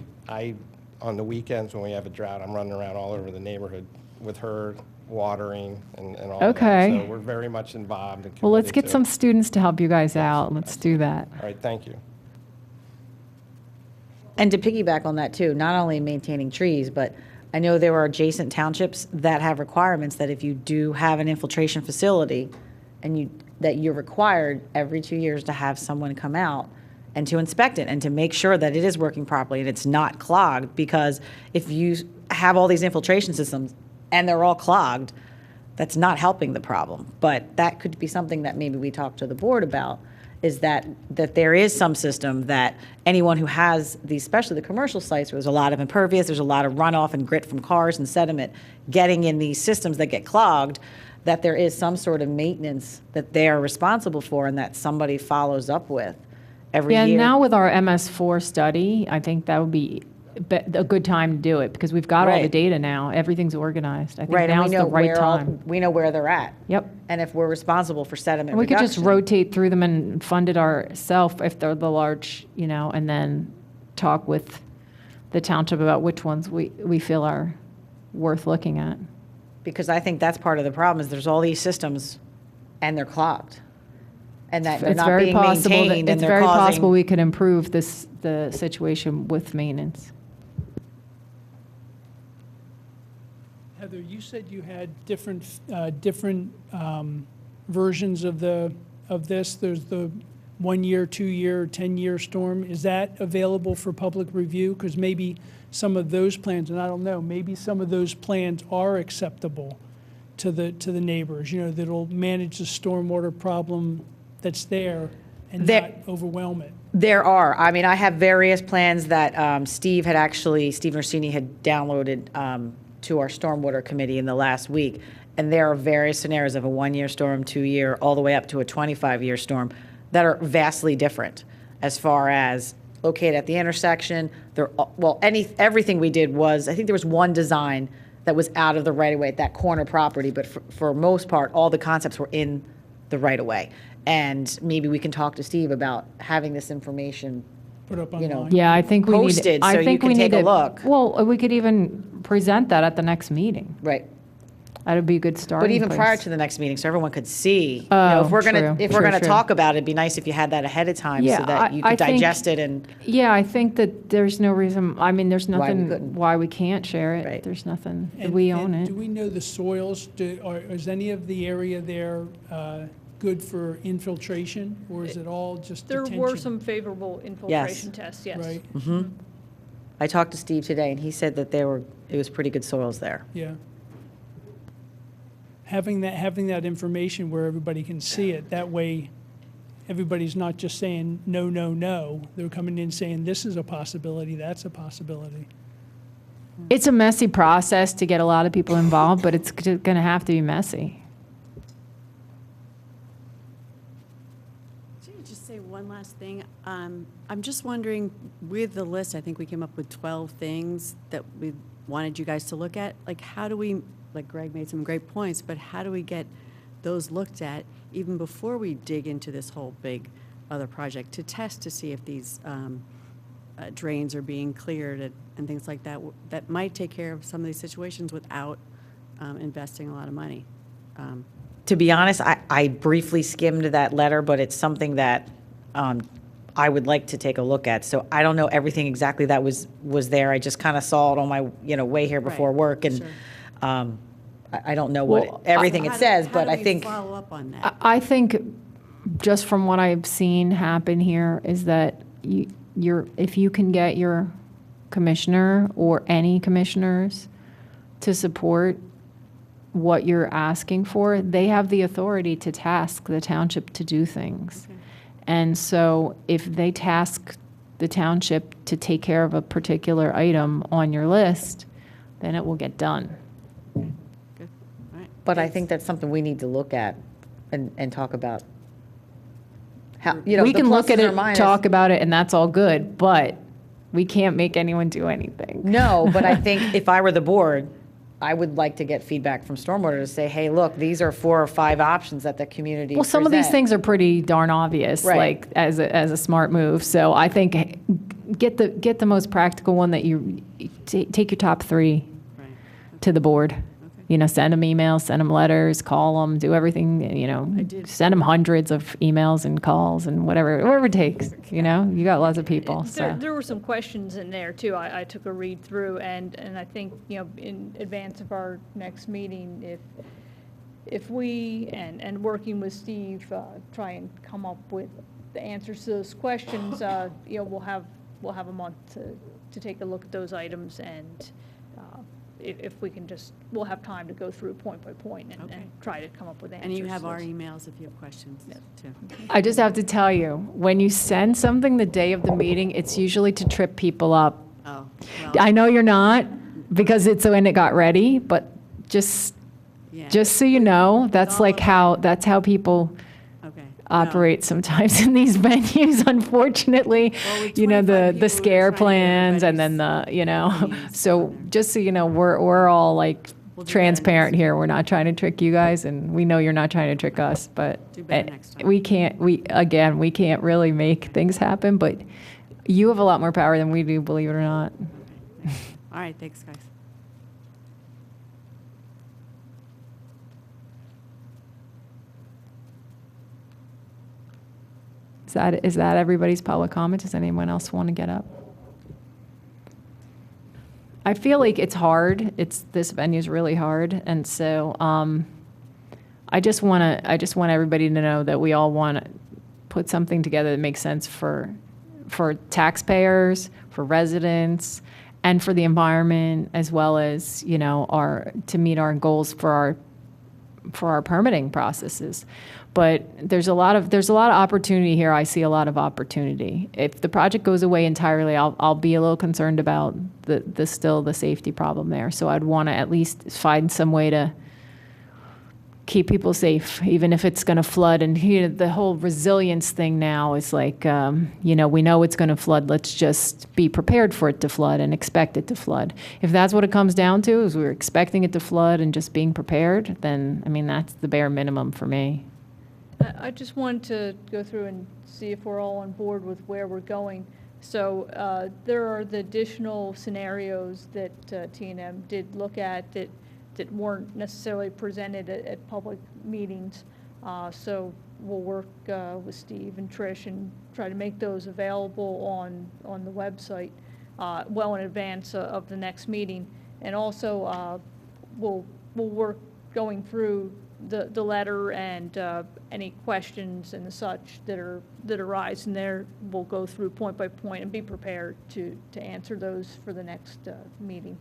On the weekends when we have a drought, I'm running around all over the neighborhood with her, watering and all Okay. that. So we're very much involved. And Well, let's get committed some to it. students to help you guys out. Let's do that. All right, thank you. And to piggyback on that too, not only maintaining trees, but I know there are adjacent townships that have requirements that if you do have an infiltration facility and that you're required every 2 years to have someone come out and to inspect it and to make sure that it is working properly and it's not clogged, because if you have all these infiltration systems and they're all clogged, that's not helping the problem. But that could be something that maybe we talk to the board about, is that there is some system that anyone who has these, especially the commercial sites where there's a lot of impervious, there's a lot of runoff and grit from cars and sediment getting in these systems that get clogged, that there is some sort of maintenance that they are responsible for and that somebody follows up with every Yeah, year. now with our MS4 study, I think that would be a good time to do it because we've got all the Right. data now. Everything's organized. I think Right, and now's we the know right time. we know where they're at. Yep. And if we're responsible for sediment And we could just reduction. rotate through them and fund it ourselves if they're the large, and then talk with the township about which ones we feel are worth looking at. Because I think that's part of the problem, is there's all these systems and they're clogged. And that they're It's not very being possible that- maintained and It's they're very possible causing. we could improve the situation with maintenance. Heather, you said you had different versions of this. There's the 1 year, 2 year, 10-year storm. Is that available for public review? Because maybe some of those plans, and I don't know, maybe some of those plans are acceptable to the neighbors, that'll manage the stormwater problem that's there and not overwhelm it. There are. I mean, I have various plans that Steve Orsini had downloaded to our stormwater committee in the last week. And there are various scenarios of a 1-year storm, 2-year, all the way up to a 25-year storm that are vastly different as far as located at the intersection. Everything we did was, I think there was one design that was out of the right-of-way at that corner property, but for most part, all the concepts were in the right-of-way. And maybe we can talk to Steve about having this information, Put up online. Yeah, I think we need. Posted I so you think can we take need a to- look. Well, we could even present that at the next meeting. right? That'd be a good starting But even prior place. to the next meeting, so everyone could see. Oh, If we're true, gonna true. talk about it, it'd be nice if you had that ahead of time Yeah, so that you I could think- digest it and. Yeah, I think that there's no reason, there's Why we nothing couldn't. why we can't share it. Right. There's nothing, And- we own and it. Do we know the soils? Is any of the area there good for infiltration, or is it all just There detention? were some favorable infiltration tests, yes. Right, I talked to Steve today, and he said that it was pretty good soils there. yeah. Having that information where everybody can see it, that way everybody's not just saying, no, no, no. They're coming in saying, this is a possibility, that's a possibility. It's a messy process to get a lot of people involved, but it's going to have to be messy. Should I just say one last thing? I'm just wondering, with the list, I think we came up with 12 things that we wanted you guys to look at. Like, how do we, like Greg made some great points, but how do we get those looked at even before we dig into this whole big other project to test to see if these drains are being cleared and things like that, that might take care of some of these situations without investing a lot of money? To be honest, I briefly skimmed that letter, but it's something that I would like to take a look at. So I don't know everything exactly that was there. I just kind of saw it on my way here before Right, work, and sure. I don't know Well, everything How it do- says, how but do I we think follow up on that. I think, just from what I've seen happen here, is that if you can get your commissioner or any commissioners to support what you're asking for, they have the authority to task the township to do things. Okay. And so if they task the township to take care of a particular item on your list, then it will get done. Good. All right. But I Thanks. think that's something we need to look at and talk about. How, We the can look pluses at or it, minuses. talk about it, and that's all good, but we can't make anyone do anything. No, but I think if I were the board, I would like to get feedback from Stormwater to say, hey, look, these are 4 or 5 options that the community Well, some of these present. things are pretty darn obvious, Right. like as a smart move. So I think get the most practical one that you take your top 3 Right. to the board. Send them emails, send them letters, call them, do everything. did. Send them hundreds of emails and calls and whatever it takes. You got lots of people. So. There were some questions in there too. I took a read through, and I think, in advance of our next meeting, if we, and working with Steve, try and come up with the answers to those questions, we'll have a month to take a look at those items and if we can just, we'll have time to go through point by point Okay. and try to come up with answers. And you have to our those. emails if you have questions, too. I just have to tell you, when you send something the day of the meeting, it's usually to trip people up. Oh, well, I know you're not, because it's when it got ready, but just yeah. so you know, that's how people Okay. operate sometimes in these venues, unfortunately. Well, with You know, 25 the people, scare we're trying to get plans and then everybody's so on there. just so you know, we're all like We'll do better transparent next here. We're not trying to trick you guys, and we know you're not trying to trick us, but Do better next time. we can't really make things happen, but you have a lot more power than we do, believe it or not. All right, thanks, guys. Is that everybody's public comment? Does anyone else want to get up? I feel like it's hard. This venue's really hard, and so I just want everybody to know that we all want to put something together that makes sense for taxpayers, for residents, and for the environment, as well as to meet our goals for our permitting processes. But there's a lot of opportunity here. I see a lot of opportunity. If the project goes away entirely, I'll be a little concerned about the safety problem there. So I'd want to at least find some way to keep people safe, even if it's going to flood. And the whole resilience thing now is like, we know it's going to flood. Let's just be prepared for it to flood and expect it to flood. If that's what it comes down to, is we're expecting it to flood and just being prepared, then, that's the bare minimum for me. I just wanted to go through and see if we're all on board with where we're going. So there are the additional scenarios that T&M did look at that weren't necessarily presented at public meetings. So we'll work with Steve and Trish and try to make those available on the website well in advance of the next meeting. And also we'll work going through the letter and any questions and such that arise in there. We'll go through point by point and be prepared to answer those for the next meeting.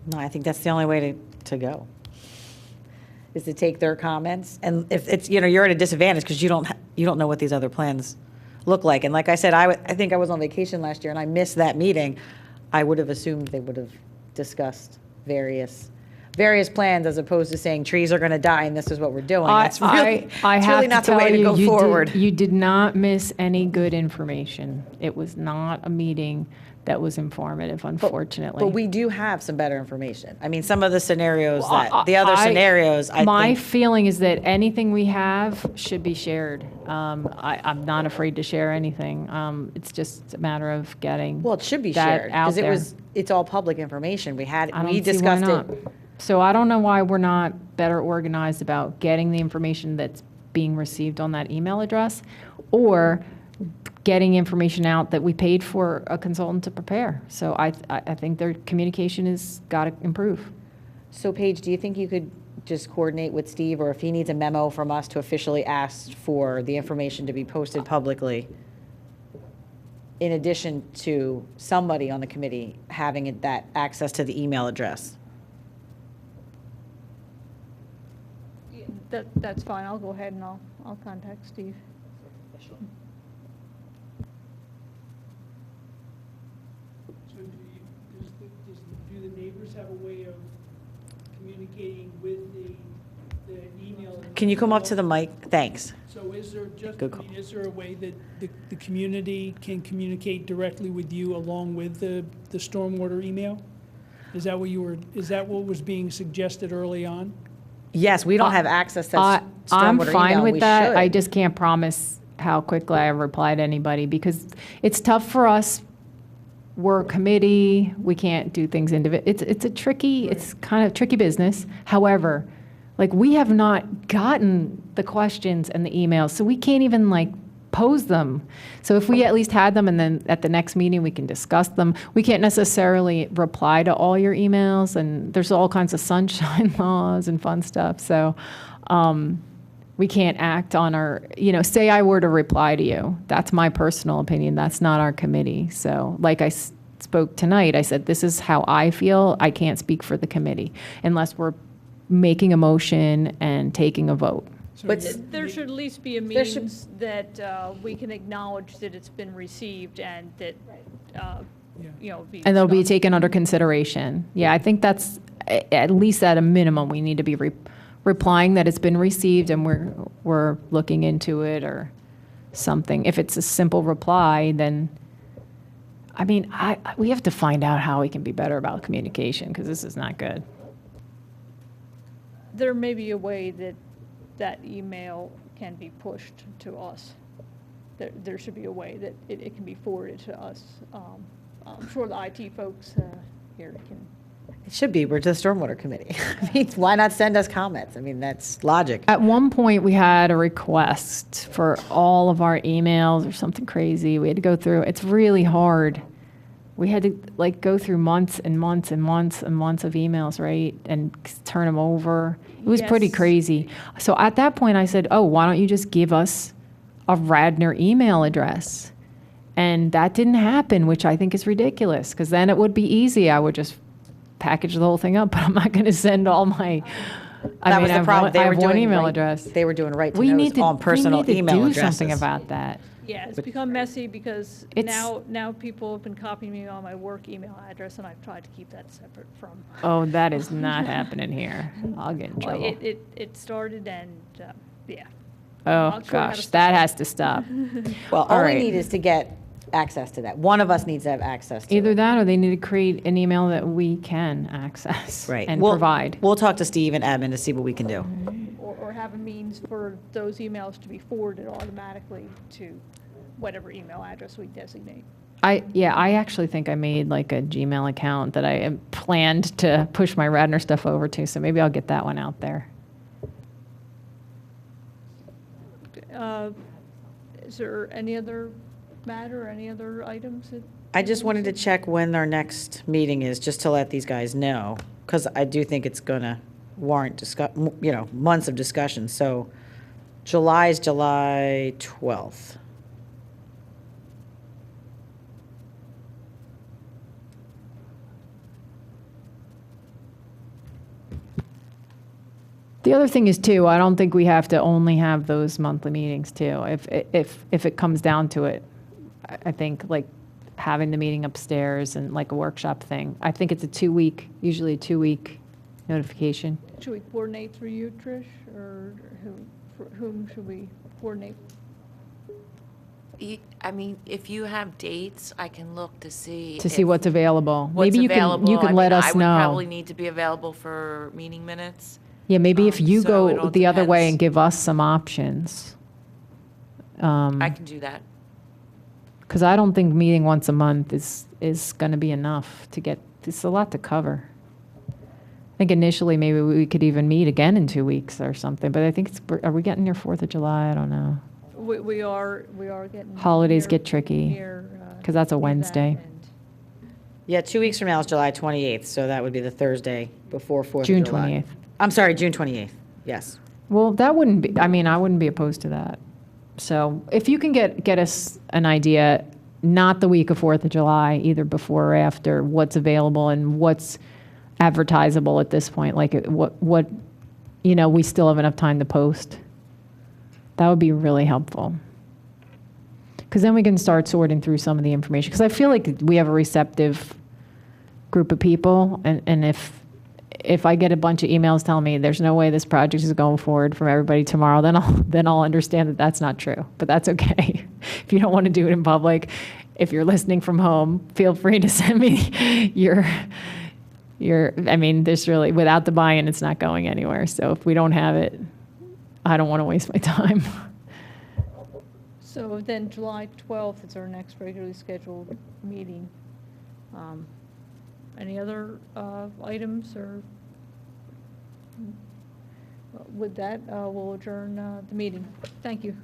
No, I think that's the only way to go, is to take their comments. And if it's, you're at a disadvantage because you don't know what these other plans look like. And like I said, I think I was on vacation last year and I missed that meeting. I would have assumed they would have discussed various plans as opposed to saying trees are going to die and this is what we're doing. That's really, it's really not the way to go forward. You did not miss any good information. It was not a meeting that was informative, unfortunately. But we do have some better information. Some of the scenarios my feeling is that anything we have should be shared. I'm not afraid to share anything. It's just a matter of getting Well, it should be that shared out there. it's all public information. We I don't see why discussed not. it. So I don't know why we're not better organized about getting the information that's being received on that email address, or getting information out that we paid for a consultant to prepare. So I think their communication has got to improve. So Paige, do you think you could just coordinate with Steve, or if he needs a memo from us to officially ask for the information to be posted publicly, in addition to somebody on the committee having that access to the email address? That's fine. I'll go ahead and I'll contact Steve. So do the neighbors have a way of communicating with the email? Can you come up to the mic? Thanks. So is there Good call. is there a way that the community can communicate directly with you along with the stormwater email? Is that what was being suggested early on? Yes, we don't have access to I'm stormwater fine email. with We that. should. I just can't promise how quickly I reply to anybody, because it's tough for us. We're a committee. We can't do things individually. It's kind of tricky business. However, we have not gotten the questions and the emails, so we can't even pose them. So if we at least had them, and then at the next meeting we can discuss them. We can't necessarily reply to all your emails, and there's all kinds of sunshine laws and fun stuff. So we can't act on our, say I were to reply to you. That's my personal opinion. That's not our committee. So like I spoke tonight, I said, this is how I feel. I can't speak for the committee unless we're making a motion and taking a vote. But There should at least be a There should- means that we can acknowledge that it's been received and that, you know, be And they'll be discussed. taken under consideration. Yeah, I think that's, at least at a minimum, we need to be replying that it's been received and we're looking into it or something. If it's a simple reply, then, I mean, we have to find out how we can be better about communication, because this is not good. There may be a way that that email can be pushed to us. There should be a way that it can be forwarded to us. I'm sure the IT folks here can. it should be, we're just the Stormwater Committee. I mean, why not send us comments? I mean, that's logic. At one point, we had a request for all of our emails or something crazy. We had to go through, it's really hard. We had to like go through months and months and months and months of emails, right? And turn them over. It was pretty Yes. crazy. So at that point, I said, oh, why don't you just give us a Radnor email address? And that didn't happen, which I think is ridiculous, because then it would be easy. I would just package the whole thing up, but I'm not going to send all my, That was the problem. I have one email address. They were doing right to We knows need to, on personal we need to email do addresses. something about that. Yeah, it's become messy because It's- now people have been copying me on my work email address, and I've tried to keep that separate from. Oh, that is not happening here. I'll get in Well, trouble. it started and, yeah. Oh, I'll show you how to gosh, stop that it. has to stop. Well, All all we right. need is to get access to that. One of us needs to have access to Either it. that or they need to create an email that we can access Right. and We'll- provide. We'll talk to Steve and admin to see what we can do. Or have a means for those emails to be forwarded automatically to whatever email address we designate. I actually think I made like a Gmail account that I planned to push my Radnor stuff over to, so maybe I'll get that one out there. Is there any other matter, any other items that? I just wanted to check when our next meeting is, just to let these guys know, because I do think it's going to warrant months of discussion. So July is July 12th. The other thing is too, I don't think we have to only have those monthly meetings too. If it comes down to it, I think like having the meeting upstairs and like a workshop thing. I think it's usually a 2-week notification. Should we coordinate through you, Trish, or for whom should we coordinate? I mean, if you have dates, I can look to see. To see what's available. What's Maybe available. you can I let mean, us I would know. probably need to be available for meeting minutes. Yeah, maybe if you so it go all the other way depends. and give us some options. I can do that. Because I don't think meeting once a month is going to be enough to get, it's a lot to cover. I think initially maybe we could even meet again in 2 weeks or something, but I think are we getting near 4th of July? I don't know. We are getting. Holidays near- get tricky, near, 'cause that's a near that, Wednesday. and Yeah, 2 weeks from now is July 28th, so that would be the Thursday before 4th of June July. 28th. I'm sorry, June 28th, yes. Well, that wouldn't be, I mean, I wouldn't be opposed to that. So if you can get us an idea, not the week of 4th of July, either before or after, what's available and what's advertisable at this point, like what, we still have enough time to post. That would be really helpful. Because then we can start sorting through some of the information. Because I feel like we have a receptive group of people, and if I get a bunch of emails telling me there's no way this project is going forward from everybody tomorrow, then I'll understand that that's not true. But that's okay. If you don't want to do it in public, if you're listening from home, feel free to send me I mean, there's really, without the buy-in, it's not going anywhere. So if we don't have it, I don't want to waste my time. So then July 12th is our next regularly scheduled meeting. Any other items or? With that, we'll adjourn the meeting. Thank you.